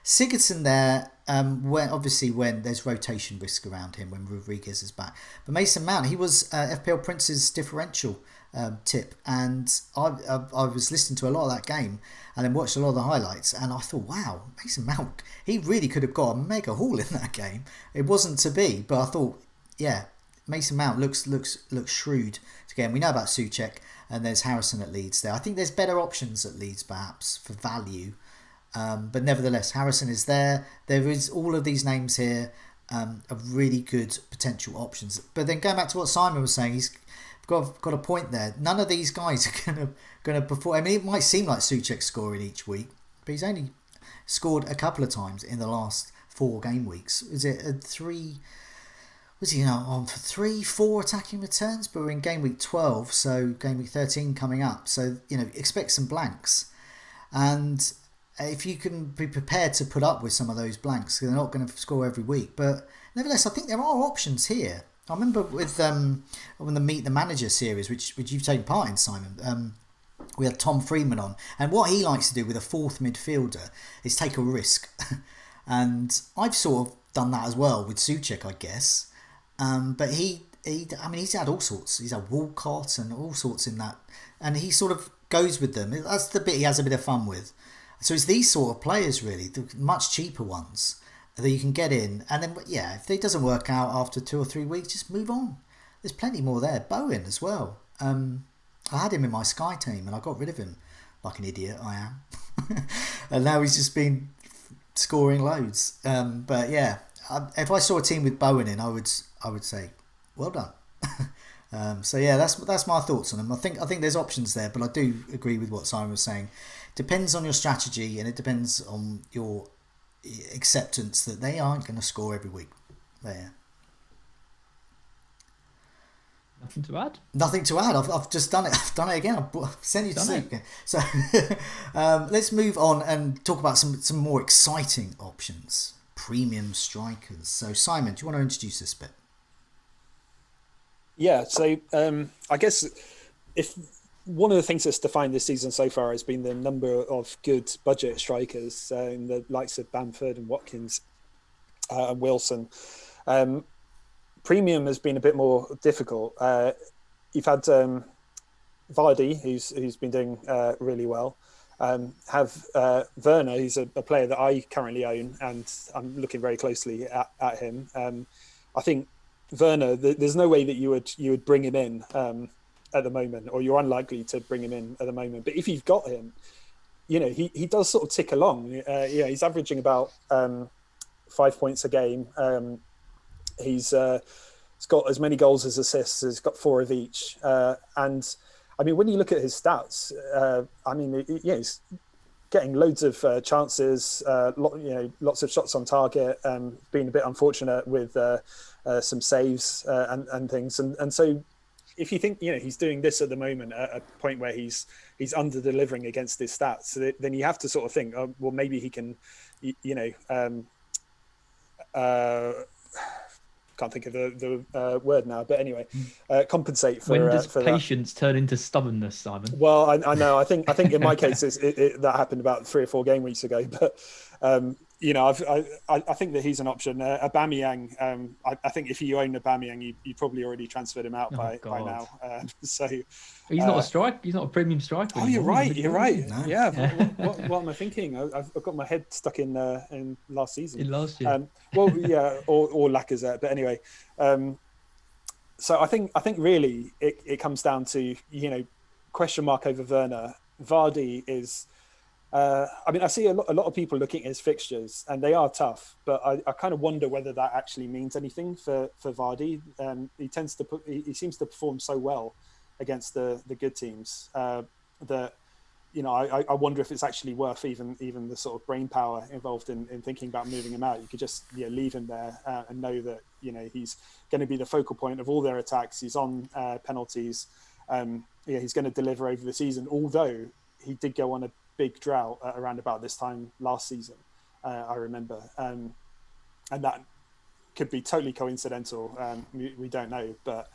Sigurdsson there, when there's rotation risk around him when Rodriguez is back. But Mason Mount, he was FPL Prince's differential tip, and I was listening to a lot of that game and then watched a lot of the highlights, and I thought, wow, Mason Mount, he really could have got a mega haul in that game. It wasn't to be, but I thought, yeah, Mason Mount looks shrewd again. We know about Souček, and there's Harrison at Leeds there. I think there's better options at Leeds perhaps for value, but nevertheless Harrison is there. There is all of these names here of really good potential options. But then going back to what Simon was saying, he's got a point there. None of these guys are going to perform. I mean, it might seem like Souček's scoring each week, but he's only scored a couple of times in the last 4 game weeks. Is it a 3? Was he on for 3-4 attacking returns? But we're in game week 12, so game week 13 coming up. So expect some blanks, and if you can be prepared to put up with some of those blanks, they're not going to score every week. But nevertheless, I think there are options here. I remember with when the Meet the Manager series, which you've taken part in, Simon. We had Tom Freeman on, and what he likes to do with a 4th midfielder is take a risk, and I've sort of done that as well with Soucek, I guess. But he's had all sorts. He's had Walcott and all sorts in that, and he sort of goes with them. That's the bit he has a bit of fun with. So it's these sort of players, really, the much cheaper ones that you can get in, and then if it doesn't work out after 2 or 3 weeks, just move on. There's plenty more there. Bowen as well. I had him in my Sky team and I got rid of him like an idiot I am. And now he's just been scoring loads. But yeah, if I saw a team with Bowen in, I would say, well done. So yeah, that's my thoughts on him. I think there's options there, but I do agree with what Simon was saying. Depends on your strategy, and it depends on your acceptance that they aren't going to score every week. There. Nothing to add. Nothing to add. I've just done it. I've done it again. I've sent you to sleep again. So let's move on and talk about some more exciting options. Premium strikers. So Simon, do you want to introduce this bit? Yeah. So I guess if one of the things that's defined this season so far has been the number of good budget strikers in the likes of Bamford and Watkins and Wilson. Premium has been a bit more difficult. You've had Vardy, who's been doing really well. Have Werner, who's a player that I currently own, and I'm looking very closely at him. I think Werner, there's no way that you would bring him in at the moment, or you're unlikely to bring him in at the moment. But if you've got him, he does sort of tick along. He's averaging about 5 points a game. He's got as many goals as assists. He's got 4 of each. And I mean, when you look at his stats, he's getting loads of chances, lots of shots on target, being a bit unfortunate with some saves and things. And so if you think, he's doing this at the moment at a point where he's under delivering against his stats, then you have to sort of think, well, maybe he can, can't think of the word now, but anyway, compensate for. When does for patience turn into stubbornness, Simon? Well, I know. I think in my case, that happened about 3 or 4 game weeks ago. But I think that he's an option. Aubameyang. I think if you own Aubameyang, you probably already transferred him out by now. So he's not a strike. He's not a premium striker. Oh, you're right. You're right. No. Yeah. What am I thinking? I've got my head stuck in last season. In last year. Or Lacazette. But anyway, so I think really it comes down to question mark over Werner. Vardy is. I see a lot of people looking at his fixtures, and they are tough. But I kind of wonder whether that actually means anything for Vardy. He seems to perform so well against the good teams that I wonder if it's actually worth even the sort of brain power involved in thinking about moving him out. You could just leave him there and know that he's going to be the focal point of all their attacks. He's on penalties. He's going to deliver over the season. Although he did go on a big drought around about this time last season, I remember, and that could be totally coincidental. We don't know, but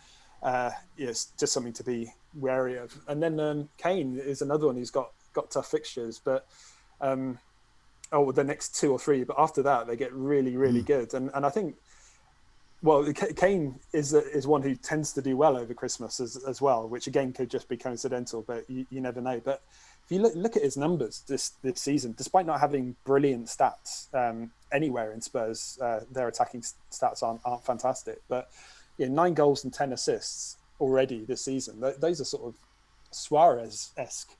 it's just something to be wary of. And then Kane is another one who's got tough fixtures, but the next 2 or 3, but after that they get really, really good. And I think, well, Kane is one who tends to do well over Christmas as well, which again could just be coincidental, but you never know. But if you look at his numbers this season, despite not having brilliant stats anywhere in Spurs, their attacking stats aren't fantastic. But 9 goals and 10 assists already this season. Those are sort of Suarez-esque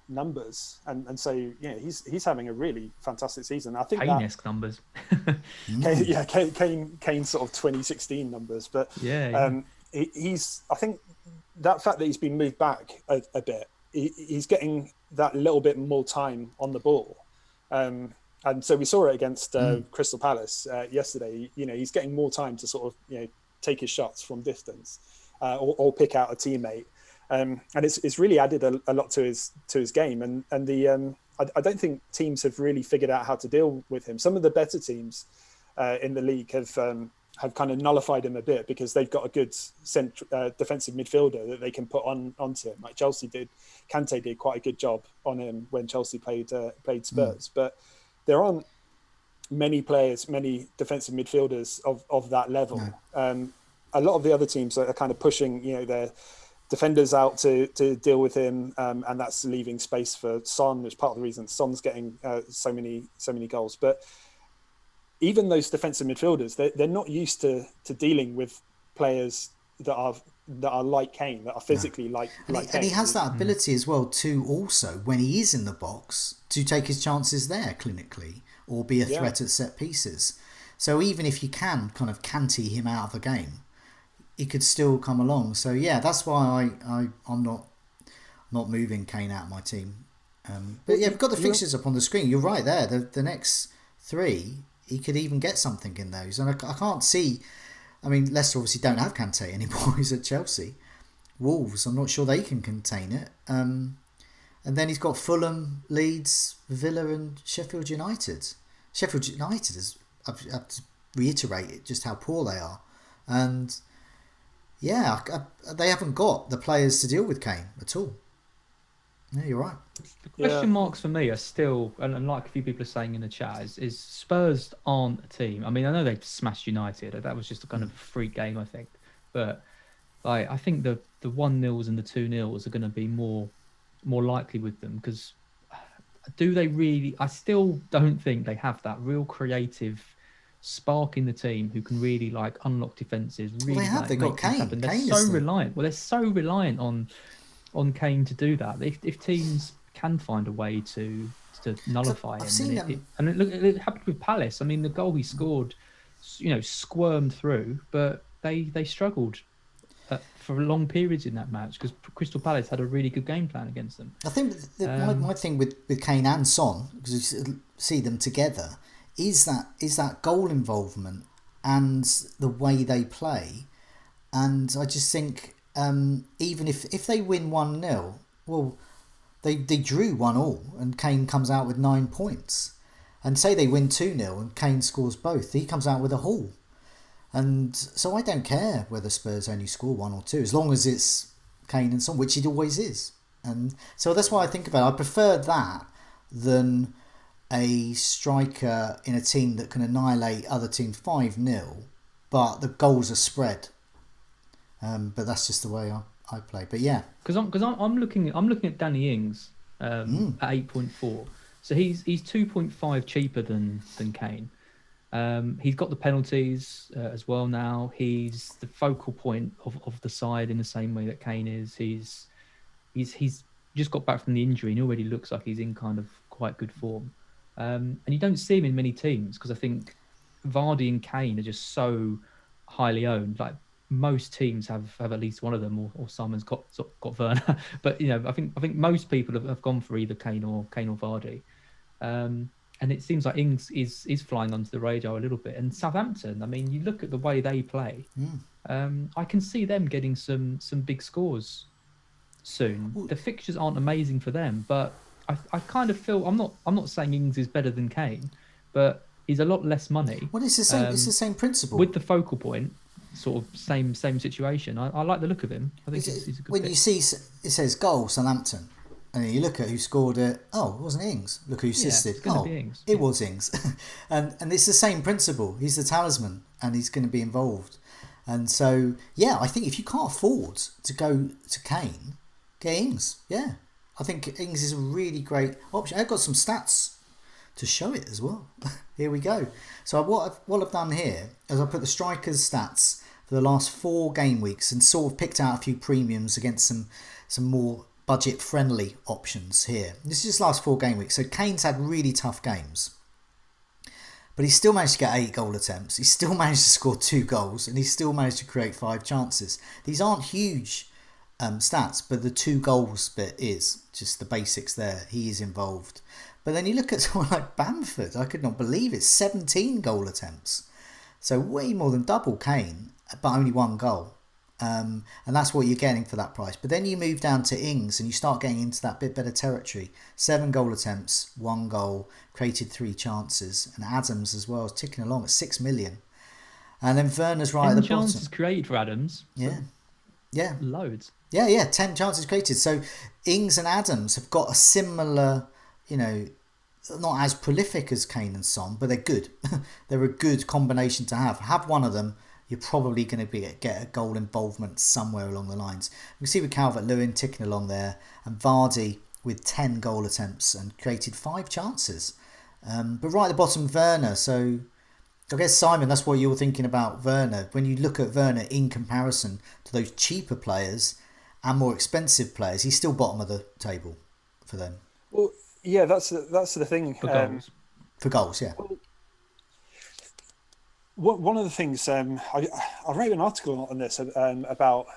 numbers, and so he's having a really fantastic season. I think Kane-esque numbers. Kane sort of 2016 numbers, but he's. I think that fact that he's been moved back a bit he's getting that little bit more time on the ball. And so we saw it against Crystal Palace yesterday. He's getting more time to sort of, take his shots from distance or pick out a teammate. And it's really added a lot to his game. And I don't think teams have really figured out how to deal with him. Some of the better teams in the league have kind of nullified him a bit because they've got a good defensive midfielder that they can put onto him. Like Chelsea did, Kante did quite a good job on him when Chelsea played Spurs. But there aren't many defensive midfielders of that level. No. A lot of the other teams are kind of pushing, their defenders out to deal with him, and that's leaving space for Son, which is part of the reason Son's getting so many goals. But even those defensive midfielders, they're not used to dealing with players that are like Kane, that are physically like Kane. And he has that ability as well to also, when he is in the box, to take his chances there clinically or be a threat at set pieces. So even if you can kind of Kante him out of the game, he could still come along. So yeah, that's why I'm not moving Kane out of my team. But yeah, we've got the fixtures up on the screen. You're right there. The next three, he could even get something in those. And I can't see... I mean, Leicester obviously don't have Kante anymore. He's at Chelsea. Wolves, I'm not sure they can contain it. And then he's got Fulham, Leeds, Villa and Sheffield United. Sheffield United is... I have to reiterate just how poor they are. And... yeah, they haven't got the players to deal with Kane at all. Yeah, you're right. The question marks for me are still, and like a few people are saying in the chat, is Spurs aren't a team. I mean, I know they've smashed United. That was just a kind of freak game, I think. But I think the 1-0s and the 2-0s are going to be more likely with them, because do they really... I still don't think they have that real creative spark in the team who can really unlock defences. Really, well, they have. They've got Kane. They're so reliant. Well, they're so reliant on Kane to do that. If teams can find a way to nullify him, it happened with Palace. I mean, the goal he scored, squirmed through, but they struggled for long periods in that match because Crystal Palace had a really good game plan against them. I think my thing with Kane and Son, because you see them together, is that goal involvement and the way they play. And I just think even if they win 1-0, well, they drew 1-1 and Kane comes out with 9 points. And say they win 2-0 and Kane scores both, he comes out with a haul. And so I don't care whether Spurs only score 1 or 2, as long as it's Kane and Son, which it always is. And so that's why I think about it. I prefer that than a striker in a team that can annihilate other teams 5-0, but the goals are spread. But that's just the way I play. But yeah, because I'm looking at Danny Ings at 8.4, so he's 2.5 cheaper than Kane. He's got the penalties as well now. He's the focal point of the side in the same way that Kane is. He's just got back from the injury and already looks like he's in kind of quite good form. And you don't see him in many teams because I think Vardy and Kane are just so highly owned. Like most teams have at least one of them, or Simon's got Werner. But I think most people have gone for either Kane or Vardy. And it seems like Ings is flying onto the radar a little bit. And Southampton, I mean, you look at the way they play. I can see them getting some big scores soon. The fixtures aren't amazing for them, but I kind of feel I'm not saying Ings is better than Kane, but he's a lot less money. Well, it's the same. It's the same principle with the focal point. Sort of same situation. I like the look of him. I think he's a good when pick. You see it says goal Southampton, and then you look at who scored it. Oh, it wasn't Ings. Look who assisted. It was Ings. and it's the same principle. He's the talisman, and he's going to be involved. And so yeah, I think if you can't afford to go to Kane, get Ings. Yeah, I think Ings is a really great option. I've got some stats to show it as well. Here we go. So what I've done here is I put the strikers' stats for the last 4 game weeks and sort of picked out a few premiums against some more budget-friendly options here. This is just last 4 game weeks. So Kane's had really tough games, but he still managed to get 8 goal attempts. He still managed to score 2 goals, and he still managed to create 5 chances. These aren't huge stats, but the 2 goals bit is just the basics there. He is involved. But then you look at someone like Bamford, I could not believe it, 17 goal attempts. So way more than double Kane, but only 1 goal. And that's what you're getting for that price. But then you move down to Ings and you start getting into that bit better territory. 7 goal attempts, 1 goal, created 3 chances. And Adams as well is ticking along at 6 million. And then Werner's right at the bottom. 10 chances created for Adams. Yeah. Yeah. Loads. Yeah, 10 chances created. So Ings and Adams have got a similar, not as prolific as Kane and Son, but they're good. They're a good combination to have. Have one of them, you're probably going to get a goal involvement somewhere along the lines. We can see with Calvert-Lewin ticking along there, and Vardy with 10 goal attempts and created 5 chances. But right at the bottom, Werner. So I guess, Simon, that's what you're thinking about Werner. When you look at Werner in comparison to those cheaper players and more expensive players, he's still bottom of the table for them. Well, yeah, that's the thing. For goals. For goals, yeah. One of the things, I wrote an article on this about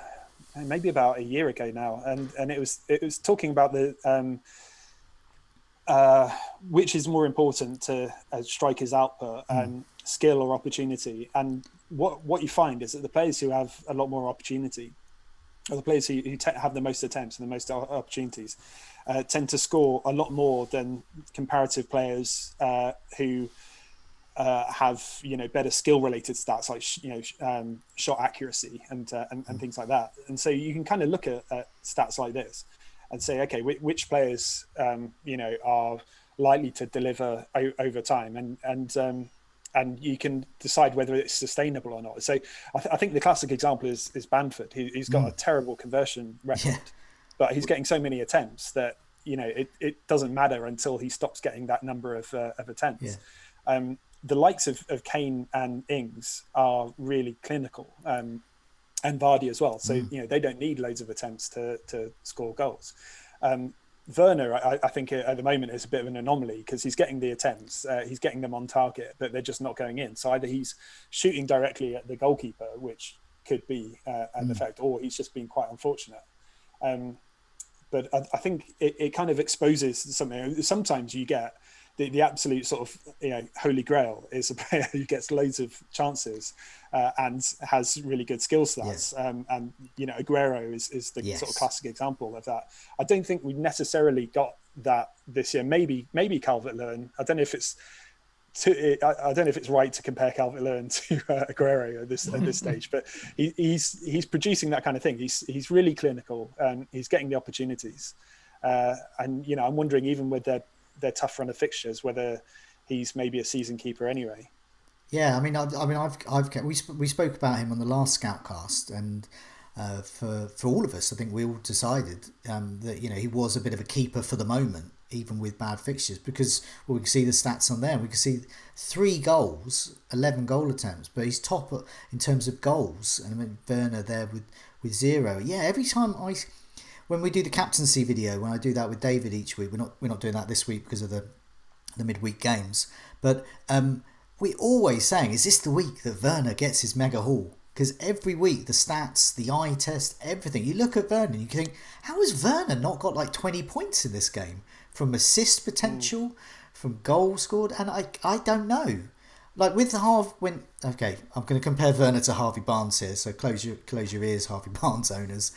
a year ago now, and it was talking about the which is more important to a striker's output, skill or opportunity. And what you find is that the players who have a lot more opportunity, or the players who have the most attempts and the most opportunities, tend to score a lot more than comparative players who have better skill related stats like shot accuracy and things like that. And so you can kind of look at stats like this and say, okay, which players are likely to deliver over time, and you can decide whether it's sustainable or not. So I think the classic example is Bamford. He's got a terrible conversion record, but he's getting so many attempts that it doesn't matter until he stops getting that number of attempts. The likes of Kane and Ings are really clinical, and Vardy as well. So they don't need loads of attempts to score goals. Werner, I think at the moment is a bit of an anomaly because he's getting the attempts, he's getting them on target, but they're just not going in. So either he's shooting directly at the goalkeeper, which could be an effect, or he's just been quite unfortunate. But I think it kind of exposes something. Sometimes you get the absolute sort of holy grail is a player who gets loads of chances and has really good skill stats. And Aguero is the sort of classic example of that. I don't think we necessarily got that this year. Maybe Calvert-Lewin. I don't know if it's right to compare Calvert-Lewin to Aguero at this stage, but he's producing that kind of thing. He's really clinical. He's getting the opportunities, and I'm wondering, even with their tough run of fixtures, whether he's maybe a season keeper anyway. Yeah, we spoke about him on the last Scoutcast, and for all of us, I think we all decided that he was a bit of a keeper for the moment, even with bad fixtures, because we can see the stats on there. We can see 3 goals, 11 goal attempts, but he's top in terms of goals. And Werner there with 0. Yeah, every time when we do the captaincy video, when I do that with David each week, we're not doing that this week because of the midweek games, but we're always saying, is this the week that Werner gets his mega haul? Because every week the stats, the eye test, everything, you look at Werner and you think, how has Werner not got like 20 points in this game from assist potential, from goal scored? And I don't know. Like with I'm going to compare Werner to Harvey Barnes here, so close your ears, Harvey Barnes owners.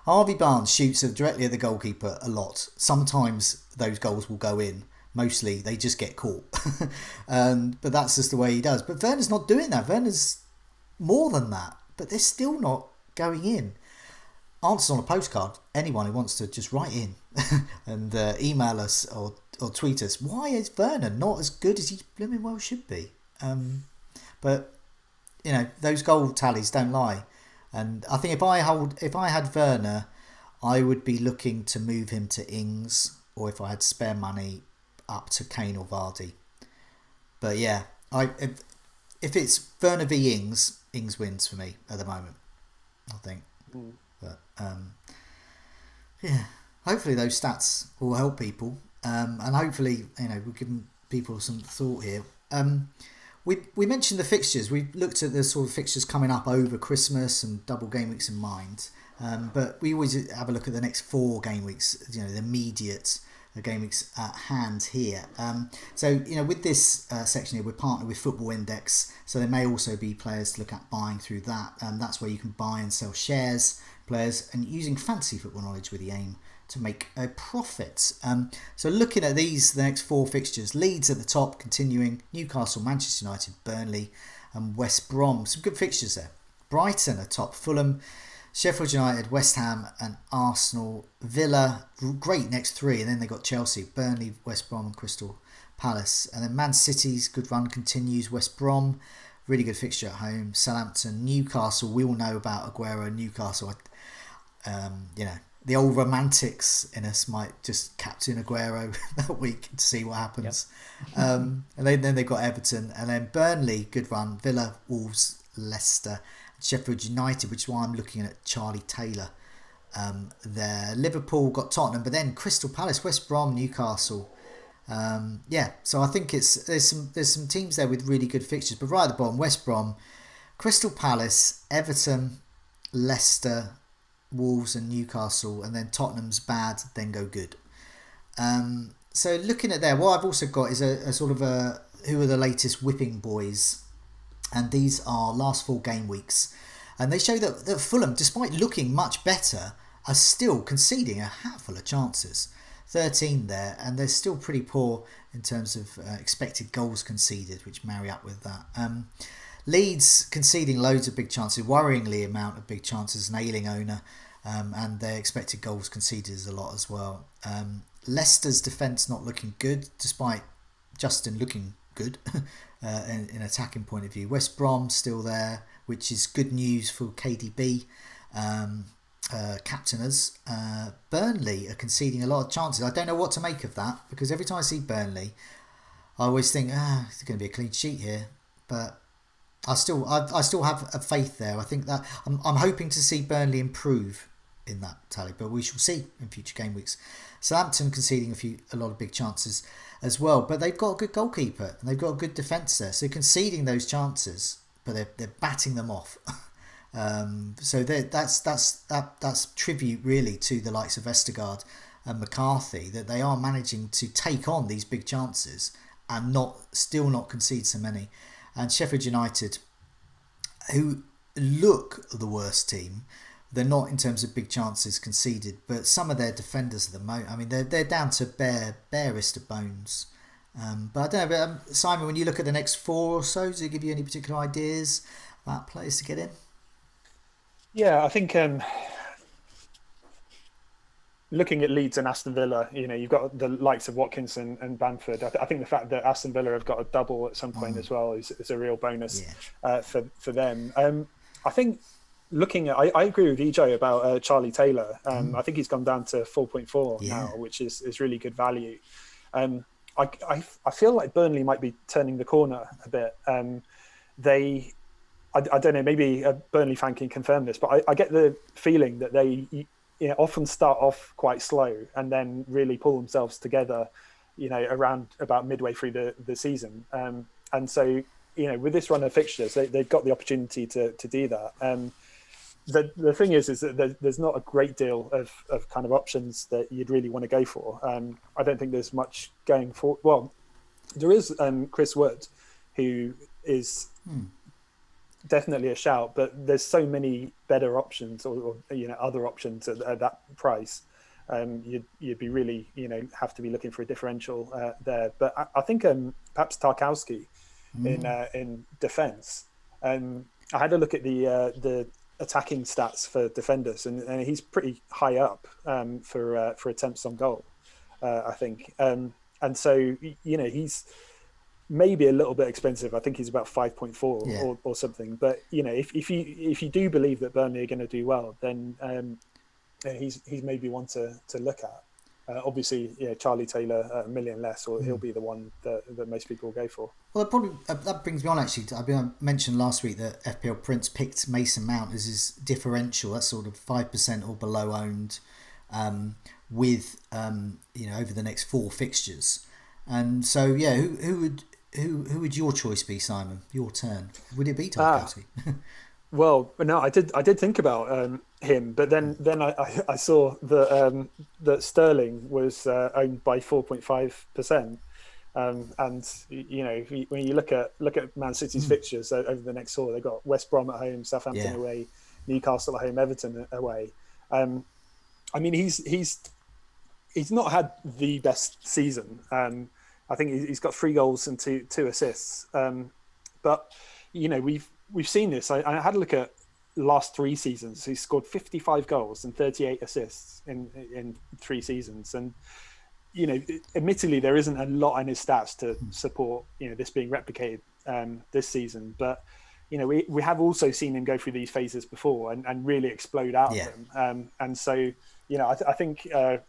Harvey Barnes shoots directly at the goalkeeper a lot. Sometimes those goals will go in. Mostly they just get caught. But that's just the way he does. But Werner's not doing that. Werner's more than that, but they're still not going in. Answers on a postcard. Anyone who wants to just write in and email us or tweet us. Why is Werner not as good as he blooming well should be? But those goal tallies don't lie. And I think if I had Werner, I would be looking to move him to Ings, or if I had spare money, up to Kane or Vardy. But yeah, if it's Werner v Ings wins for me at the moment, I think. But hopefully those stats will help people, and hopefully we're giving people some thought here. We mentioned the fixtures. We looked at the sort of fixtures coming up over Christmas and double game weeks in mind. But we always have a look at the next 4 game weeks, the immediate game weeks at hand here. So, with this section here, we're partnered with Football Index, so there may also be players to look at buying through that. That's where you can buy and sell shares, players, and using fancy football knowledge with the aim to make a profit. So looking at the next 4 fixtures, Leeds at the top, continuing, Newcastle, Manchester United, Burnley and West Brom. Some good fixtures there. Brighton atop, Fulham, Sheffield United, West Ham and Arsenal. Villa, great next 3, and then they got Chelsea, Burnley, West Brom and Crystal Palace. And then Man City's good run continues, West Brom, really good fixture at home, Southampton, Newcastle. We all know about Aguero and Newcastle. The old romantics in us might just captain Aguero that week to see what happens. Yep. And then they've got Everton, and then Burnley, good run, Villa, Wolves, Leicester, Sheffield United, which is why I'm looking at Charlie Taylor there. Liverpool got Tottenham, but then Crystal Palace, West Brom, Newcastle. So I think there's some teams there with really good fixtures. But right at the bottom, West Brom, Crystal Palace, Everton, Leicester, Wolves and Newcastle, and then Tottenham's bad, then go good. So looking at there, what I've also got is a sort of who are the latest whipping boys, and these are last 4 game weeks, and they show that Fulham, despite looking much better, are still conceding a hatful of chances, 13 there, and they're still pretty poor in terms of expected goals conceded, which marry up with that. Leeds conceding loads of big chances, worryingly amount of big chances, an ailing owner, and their expected goals conceded is a lot as well. Leicester's defence not looking good, despite Justin looking good in attacking point of view. West Brom still there, which is good news for KDB captainers. Burnley are conceding a lot of chances. I don't know what to make of that, because every time I see Burnley, I always think, it's going to be a clean sheet here, but I still have a faith there. I think that I'm hoping to see Burnley improve in that tally, but we shall see in future game weeks. Southampton conceding a lot of big chances as well, but they've got a good goalkeeper and they've got a good defence there, so conceding those chances, but they're batting them off. So that's tribute really to the likes of Vestergaard and McCarthy, that they are managing to take on these big chances and still not concede so many. And Sheffield United, who look the worst team, they're not in terms of big chances conceded, but some of their defenders at the moment, I mean, they're down to barest of bones. But I don't know, but, Simon, when you look at the next 4 or so, does it give you any particular ideas about players to get in? Yeah, I think looking at Leeds and Aston Villa, you've got the likes of Watkins and Bamford. I think the fact that Aston Villa have got a double at some point as well is a real bonus for them. I think I agree with EJ about Charlie Taylor. I think he's gone down to 4.4 now, which is really good value. I feel like Burnley might be turning the corner a bit. I don't know, maybe a Burnley fan can confirm this, but I get the feeling that they often start off quite slow and then really pull themselves together, around about midway through the season. And so, with this run of fixtures, they've got the opportunity to do that. The thing is that there's not a great deal of kind of options that you'd really want to go for. I don't think there's much going for. Well, there is Chris Wood, who is definitely a shout, but there's so many better options or other options at that price. You'd be really have to be looking for a differential there. But I think perhaps Tarkowski in defence. I had a look at the attacking stats for defenders, and he's pretty high up for attempts on goal, I think. And so he's maybe a little bit expensive. I think he's about 5.4 or something. But if you do believe that Burnley are going to do well, then he's maybe one to look at. Obviously, Charlie Taylor a million less, or he'll be the one that most people will go for. Well, that brings me on actually. I mentioned last week that FPL Prince picked Mason Mount as his differential. That's sort of 5% or below owned, with over the next 4 fixtures. And so who would your choice be, Simon? Your turn. Would it be Tarkowski? Well, no, I did think about him, but then I saw that Sterling was owned by 4.5%. And when you look at Man City's fixtures over the next 4, they've got West Brom at home, Southampton away, Newcastle at home, Everton away. I mean, he's not had the best season. I think he's got 3 goals and two assists. But we've seen this. I had a look at last 3 seasons. He's scored 55 goals and 38 assists in 3 seasons, and admittedly, there isn't a lot in his stats to support, this being replicated this season. But, we have also seen him go through these phases before and really explode out of them. And so, I think, I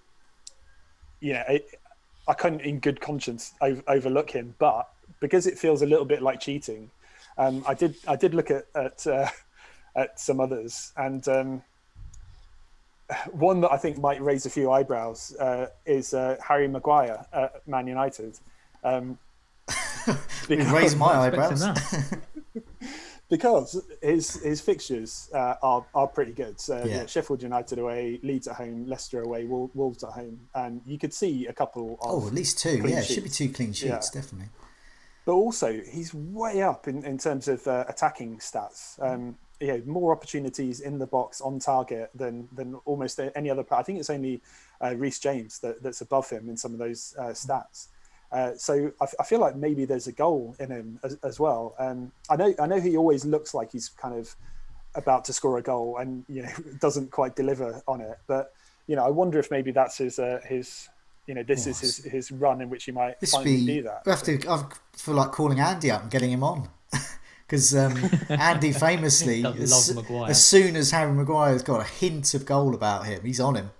couldn't in good conscience overlook him. But because it feels a little bit like cheating, I did look at some others, and one that I think might raise a few eyebrows is Harry Maguire at Man United. Raise my eyebrows. Because his fixtures are pretty good. So Sheffield United away, Leeds at home, Leicester away, Wolves at home, and you could see a couple of at least 2. Yeah, it should be 2 clean sheets, definitely. But also, he's way up in terms of attacking stats. More opportunities in the box on target than almost any other player. I think it's only Reece James that's above him in some of those stats. So I feel like maybe there's a goal in him as well. I know he always looks like he's kind of about to score a goal and doesn't quite deliver on it. But I wonder if maybe that's his this is his run in which he might finally do that. I feel like calling Andy up and getting him on. Because Andy famously, as soon as Harry Maguire's got a hint of goal about him, he's on him.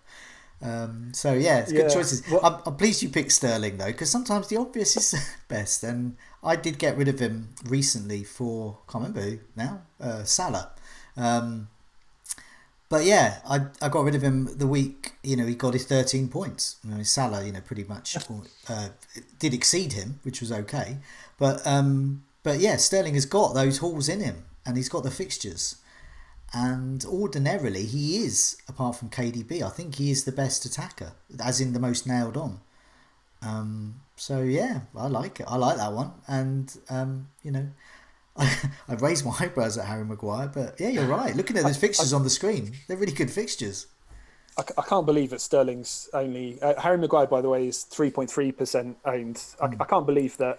It's good choices. Well, I'm pleased you picked Sterling, though, because sometimes the obvious is best. And I did get rid of him recently for, I can't remember who now, Salah. But yeah, I got rid of him the week, he got his 13 points. Salah, pretty much did exceed him, which was okay. But yeah, Sterling has got those halls in him, and he's got the fixtures. And ordinarily, he is, apart from KDB, I think he is the best attacker, as in the most nailed on. So yeah, I like it. I like that one. And, I raised my eyebrows at Harry Maguire, but yeah, you're right. Looking at those fixtures on the screen, they're really good fixtures. I can't believe that Sterling's only... Harry Maguire, by the way, is 3.3% owned. I can't believe that...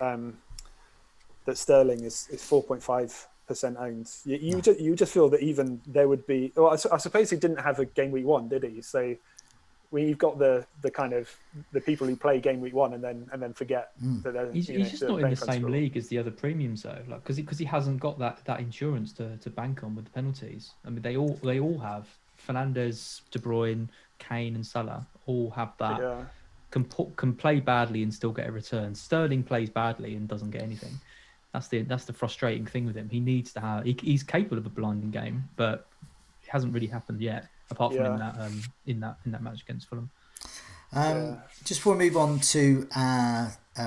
that Sterling is 4.5% owned. You just feel that even there would be... Well, I suppose he didn't have a game week 1, did he? So when you've got the kind of the people who play game week 1 and then forget that they're... He's just not in the same league as the other premiums though, like because he hasn't got that insurance to bank on with the penalties. I mean, they all have. Fernandes, De Bruyne, Kane, and Salah all have that. Yeah. Can play badly and still get a return. Sterling plays badly and doesn't get anything. That's the frustrating thing with him. He needs to have. He's capable of a blinding game, but it hasn't really happened yet, apart from in that match against Fulham. Just before we move on to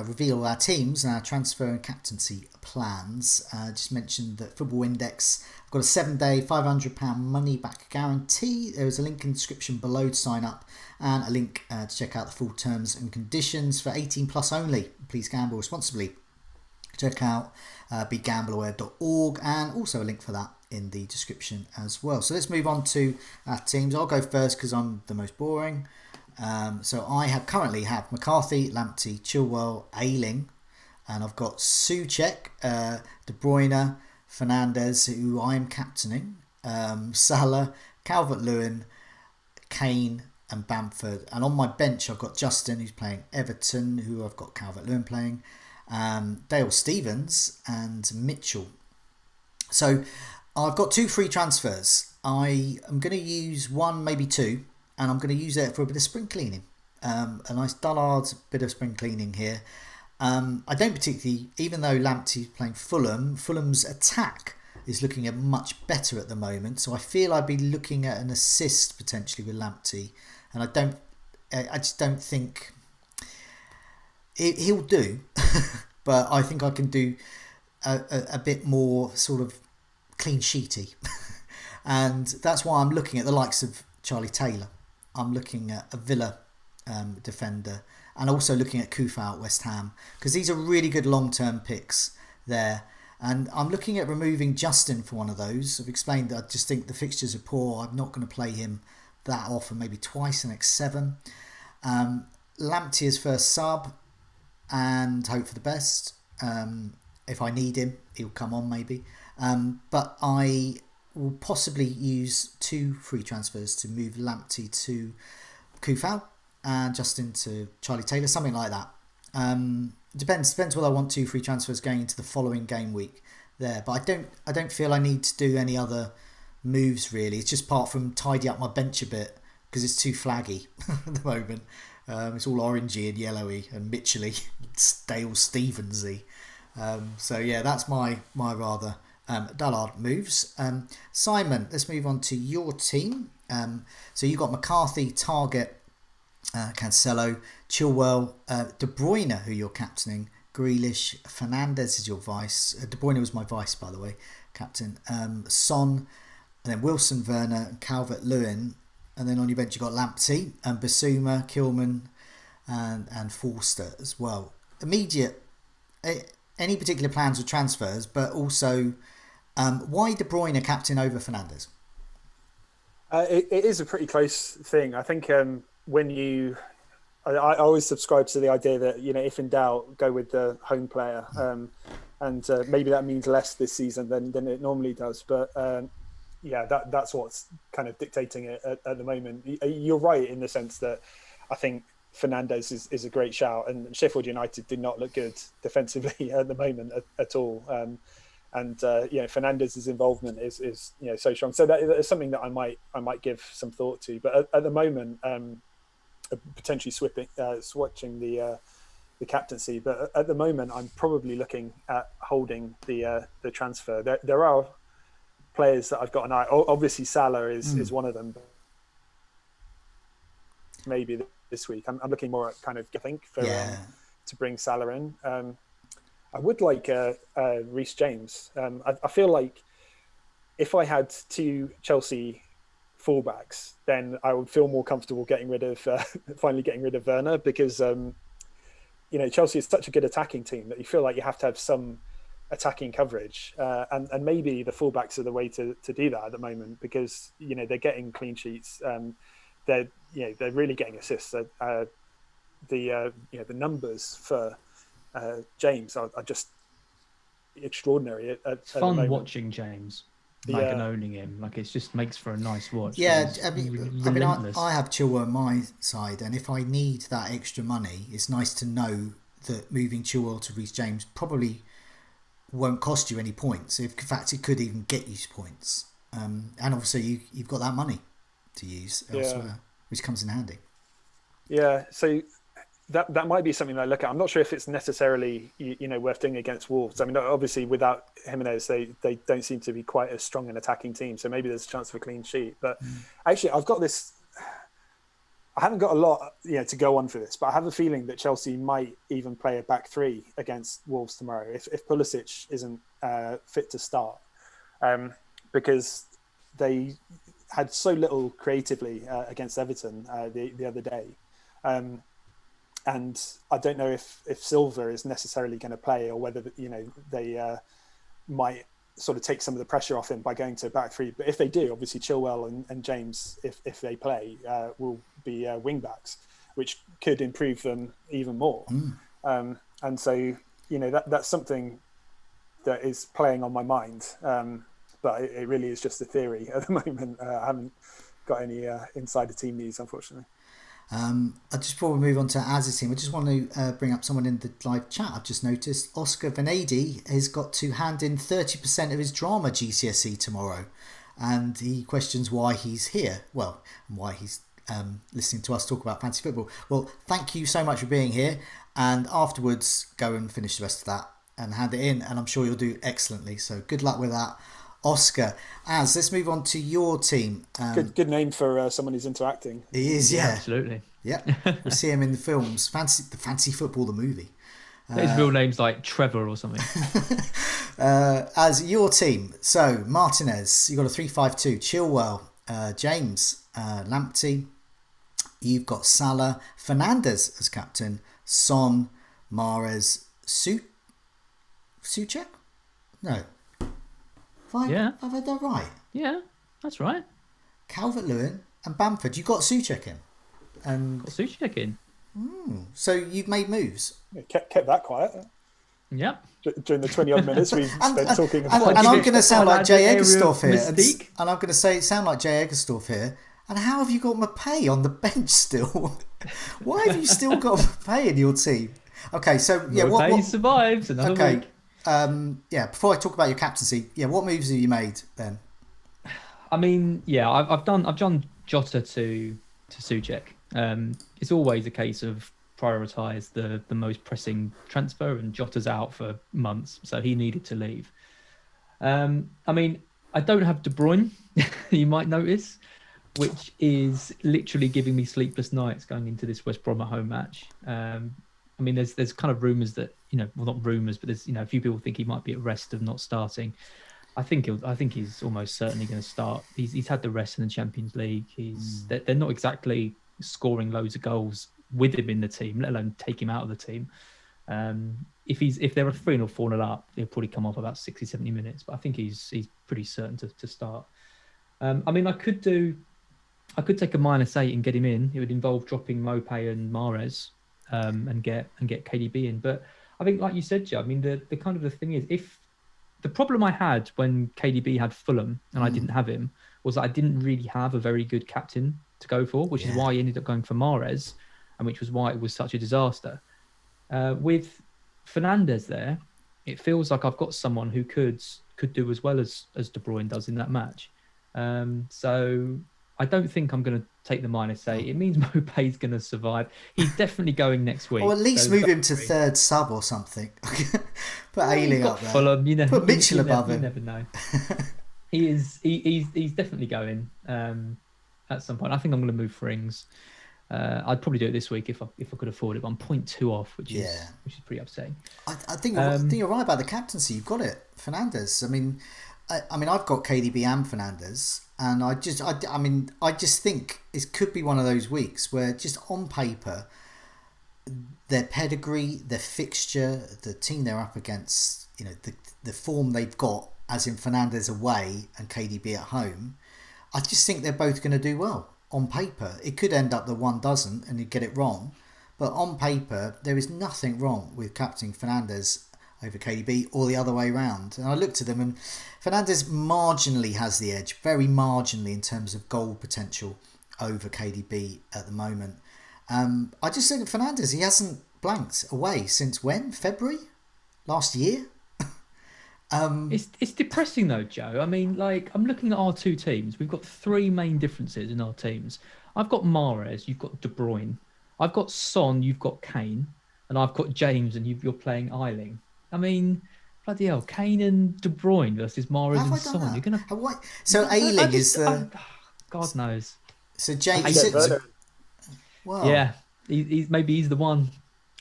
reveal our teams and our transfer and captaincy plans, just mentioned that Football Index have got a 7-day £500 money back guarantee. There is a link in the description below to sign up, and a link to check out the full terms and conditions for 18 plus only. Please gamble responsibly. Check out begambleaware.org, and also a link for that in the description as well. So let's move on to our teams. I'll go first because I'm the most boring. So I currently have McCarthy, Lamptey, Chilwell, Ayling, and I've got Souček, De Bruyne, Fernandes, who I'm captaining, Salah, Calvert-Lewin, Kane, and Bamford. And on my bench, I've got Justin, who's playing Everton, who I've got Calvert-Lewin playing, Dale Stevens, and Mitchell. So I've got 2 free transfers. I am going to use 1, maybe 2, and I'm going to use it for a bit of spring cleaning. A nice dullard bit of spring cleaning here. I don't particularly, even though Lamptey's playing Fulham, Fulham's attack is looking much better at the moment. So I feel I'd be looking at an assist potentially with Lamptey, and I just don't think he'll do. But I think I can do a bit more sort of clean sheety. And that's why I'm looking at the likes of Charlie Taylor. I'm looking at a Villa defender, and also looking at Kufau at West Ham, because these are really good long-term picks there. And I'm looking at removing Justin for one of those. I've explained that I just think the fixtures are poor. I'm not going to play him that often, maybe twice the next 7. Lamptey as first sub, and hope for the best. If I need him, he'll come on maybe. But I will possibly use 2 free transfers to move Lamptey to Kufau and Justin to Charlie Taylor, something like that. Depends whether I want 2 free transfers going into the following game week there. But I don't feel I need to do any other moves really. It's just apart from tidy up my bench a bit, because it's too flaggy at the moment. It's all orangey and yellowy and Mitchell-y, Dale Stevensy. So yeah, that's my rather dullard moves. Simon, let's move on to your team. So you got McCarthy, Target, Cancelo, Chilwell, De Bruyne, who you're captaining, Grealish, Fernandes is your vice. De Bruyne was my vice, by the way, captain. Son, and then Wilson, Werner, and Calvert-Lewin. And then on your bench you got Lamptey, and Basuma, Kilman, and Forster as well. Immediate, any particular plans with transfers, but also why De Bruyne captain over Fernandes? It is a pretty close thing. I think I always subscribe to the idea that, if in doubt, go with the home player. And maybe that means less this season than it normally does. But that's what's kind of dictating it at the moment. You're right in the sense that I think Fernandes is a great shout, and Sheffield United do not look good defensively at the moment at all. Fernandes' involvement is so strong. So that is something that I might give some thought to. But at the moment, potentially switching the captaincy. But at the moment, I'm probably looking at holding the transfer. There are players that I've got an eye. Obviously, Salah is one of them. Maybe this week, I'm looking more at kind of to bring Salah in. I would like Reece James. I feel like if I had 2 Chelsea fullbacks, then I would feel more comfortable finally getting rid of Werner, because Chelsea is such a good attacking team that you feel like you have to have some attacking coverage, and maybe the fullbacks are the way to do that at the moment, because they're getting clean sheets, they're really getting assists. The numbers for James are just extraordinary. It's fun watching James. And owning him, it just makes for a nice watch. Yeah, I have Chilwell on my side, and if I need that extra money, it's nice to know that moving Chilwell to Reece James probably won't cost you any points. In fact, it could even get you points. And obviously, you've got that money to use elsewhere, which comes in handy. Yeah, so that might be something that I look at. I'm not sure if it's necessarily worth doing against Wolves. I mean, obviously without Jimenez, they don't seem to be quite as strong an attacking team. So maybe there's a chance of a clean sheet. But actually, I've got this. I haven't got a lot to go on for this, but I have a feeling that Chelsea might even play a back 3 against Wolves tomorrow if Pulisic isn't fit to start, because they had so little creatively against Everton the other day. And I don't know if Silva is necessarily going to play, or whether they might sort of take some of the pressure off him by going to back 3. But if they do, obviously Chilwell and James, if they play, will be wing backs, which could improve them even more. And so that's something that is playing on my mind. But it really is just a theory at the moment. I haven't got any insider team news, unfortunately. Before we move on to Az's team, I just want to bring up someone in the live chat. I've just noticed Oscar Venedi has got to hand in 30% of his drama GCSE tomorrow, and he questions why he's here. Well, and why he's listening to us talk about fantasy football. Well, thank you so much for being here, and afterwards go and finish the rest of that and hand it in, and I'm sure you'll do excellently. So good luck with that, Oscar. Az, let's move on to your team. Good name for someone who's interacting. He is, yeah. Absolutely. Yeah, we see him in the films. Fancy Football, the movie. His real name's like Trevor or something. As your team, so Martinez, you got a 3-5-2. Chilwell, James, Lamptey. You've got Salah, Fernandes as captain, Son, Mahrez, Soucek? No. Have I read that right? Yeah, that's right. Calvert-Lewin and Bamford. You got Soucek in. And got Soucek in. So you've made moves. Yeah, kept that quiet. Yeah. During the 20-odd minutes we've spent talking about... And I'm going to sound like Jay Egerstorff here. Mystique. And I'm going to sound like Jay Egerstorff here. And how have you got Mbappé on the bench still? Why have you still got Mbappé in your team? Okay, so yeah, Mbappé survives another week. Before I talk about your captaincy, what moves have you made then? I mean, I've done Jota to Soucek. It's always a case of prioritise the most pressing transfer, and Jota's out for months, so he needed to leave. I mean, I don't have De Bruyne, you might notice, which is literally giving me sleepless nights going into this West Brom at home match. I mean, there's kind of rumours that, not rumours, but there's, a few people think he might be at rest of not starting. I think he's almost certainly going to start. He's had the rest in the Champions League. They're not exactly scoring loads of goals with him in the team, let alone take him out of the team. If they're a 3-0 or 4-0 up, he'll probably come off about 60, 70 minutes. But I think he's pretty certain to start. I mean, I could take a -8 and get him in. It would involve dropping Mopé and Mahrez and get KDB in. But I think, like you said, Joe, I mean, the kind of the thing is, if the problem I had when KDB had Fulham and I didn't have him was that I didn't really have a very good captain to go for, which is why I ended up going for Mahrez, and which was why it was such a disaster. With Fernandes there, it feels like I've got someone who could do as well as De Bruyne does in that match. So I don't think I'm going to take the -8. It means Mopé's going to survive. He's definitely going next week. Or at least move him to third sub or something. Put Ayling up there. Fulham, Put Mitchell above him. You never know. He's definitely going at some point. I think I'm going to move Frings. I'd probably do it this week if I could afford it. But I'm 0.2 off, which is pretty upsetting. I think you're right about the captaincy. You've got it, Fernandes. I mean, I've got KDB and Fernandes, and I just think it could be one of those weeks where just on paper, their pedigree, their fixture, the team they're up against, the form they've got, as in Fernandes away and KDB at home, I just think they're both going to do well. On paper, it could end up that one doesn't and you get it wrong, but on paper, there is nothing wrong with captaining Fernandes over KDB or the other way around. And I looked at them, and Fernandes marginally has the edge, very marginally in terms of goal potential over KDB at the moment. I just think Fernandes, he hasn't blanked away since when? February? Last year? It's depressing though, Joe. I mean, like, I'm looking at our two teams. We've got three main differences in our teams. I've got Mahrez, you've got De Bruyne. I've got Son, you've got Kane. And I've got James and you're playing Ayling. I mean, bloody hell, Kane and De Bruyne versus Mahrez and Son. You're gonna. So Ayling is the. God knows. So James. Wow. Yeah, he's the one.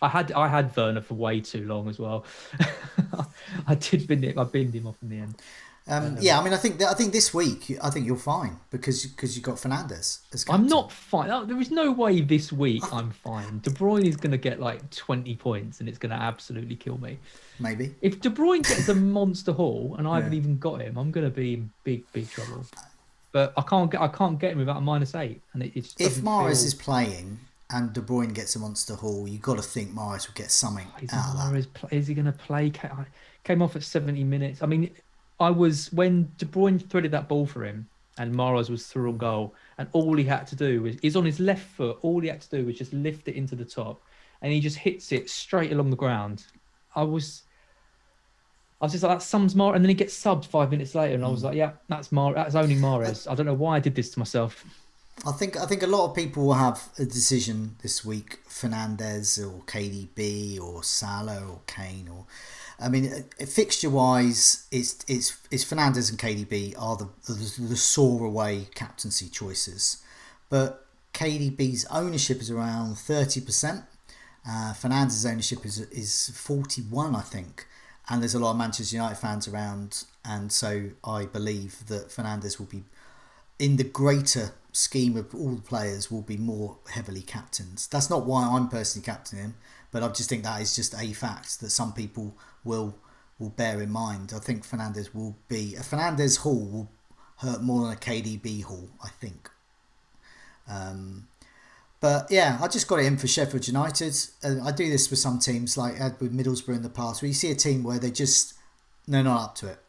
I had Werner for way too long as well. I binned him off in the end. I mean, I think this week, I think you're fine because you've got Fernandes as captain. I'm not fine. There is no way this week I'm fine. De Bruyne is going to get like 20 points and it's going to absolutely kill me. Maybe. If De Bruyne gets a monster haul and I haven't even got him, I'm going to be in big trouble. But I can't get him without a -8. And if Mahrez is playing and De Bruyne gets a monster haul, you've got to think Mahrez will get something out of that. Is he going to play? Came off at 70 minutes. I mean, when De Bruyne threaded that ball for him and Mahrez was through on goal, and all he had to do he's on his left foot. All he had to do was just lift it into the top, and he just hits it straight along the ground. I was just like, that sums Mahrez, and then he gets subbed 5 minutes later, and I was like, yeah, that's only Mahrez. I don't know why I did this to myself. I think a lot of people will have a decision this week: Fernandes or KDB or Salah or Kane. Or, I mean, fixture wise, it's Fernandes and KDB are the sore away captaincy choices, but KDB's ownership is around 30%, Fernandes' ownership is 41, I think, and there's a lot of Manchester United fans around, and so I believe that Fernandes will be, in the greater scheme of all the players, will be more heavily captained. That's not why I'm personally captaining him, but I just think that is just a fact that some people will bear in mind. I think Fernandes will be... A Fernandes haul will hurt more than a KDB haul, I think. But yeah, I just got it in for Sheffield United. I do this with some teams, like I had with Middlesbrough in the past, where you see a team where they're not up to it.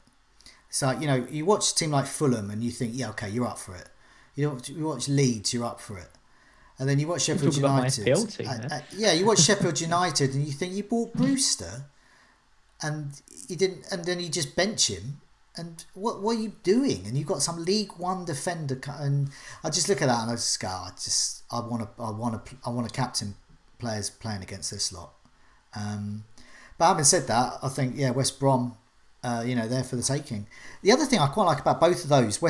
So, you watch a team like Fulham and you think, yeah, okay, you're up for it. You watch Leeds, you're up for it. And then you watch Sheffield United. About my FPL team, yeah, you watch Sheffield United and you think you bought Brewster and you didn't, and then you just bench him. And what are you doing? And you've got some League One defender, and I just look at that and I just go, I want to captain players playing against this lot. But having said that, I think West Brom, they're for the taking. The other thing I quite like about both of those,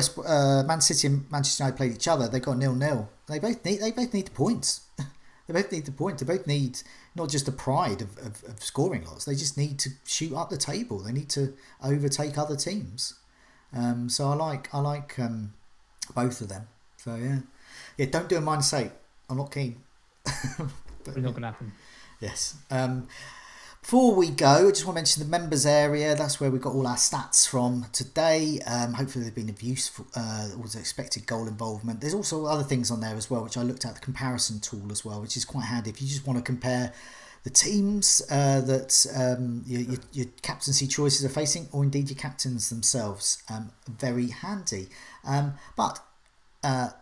Man City and Manchester United played each other. They got 0-0. They both need the points. They both need the points. They both need not just the pride of scoring lots. They just need to shoot up the table. They need to overtake other teams. So I like both of them. So yeah. Don't do a -8. I'm not keen. It's not going to happen. Yes. Before we go, I just want to mention the members area. That's where we got all our stats from today. Hopefully they've been of use for was expected goal involvement. There's also other things on there as well, which I looked at, the comparison tool as well, which is quite handy if you just want to compare the teams that your captaincy choices are facing, or indeed your captains themselves. Very handy. But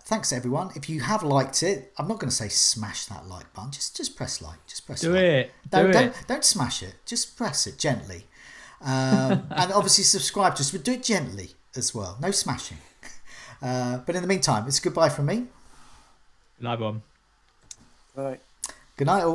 thanks everyone. If you have liked it, I'm not going to say smash that like button. Just press like. Just press. Do like. it. Don't smash it. Just press it gently. And obviously subscribe to us, but do it gently as well. No smashing. But in the meantime, it's goodbye from me. Good night, everyone. Bye. Good night all.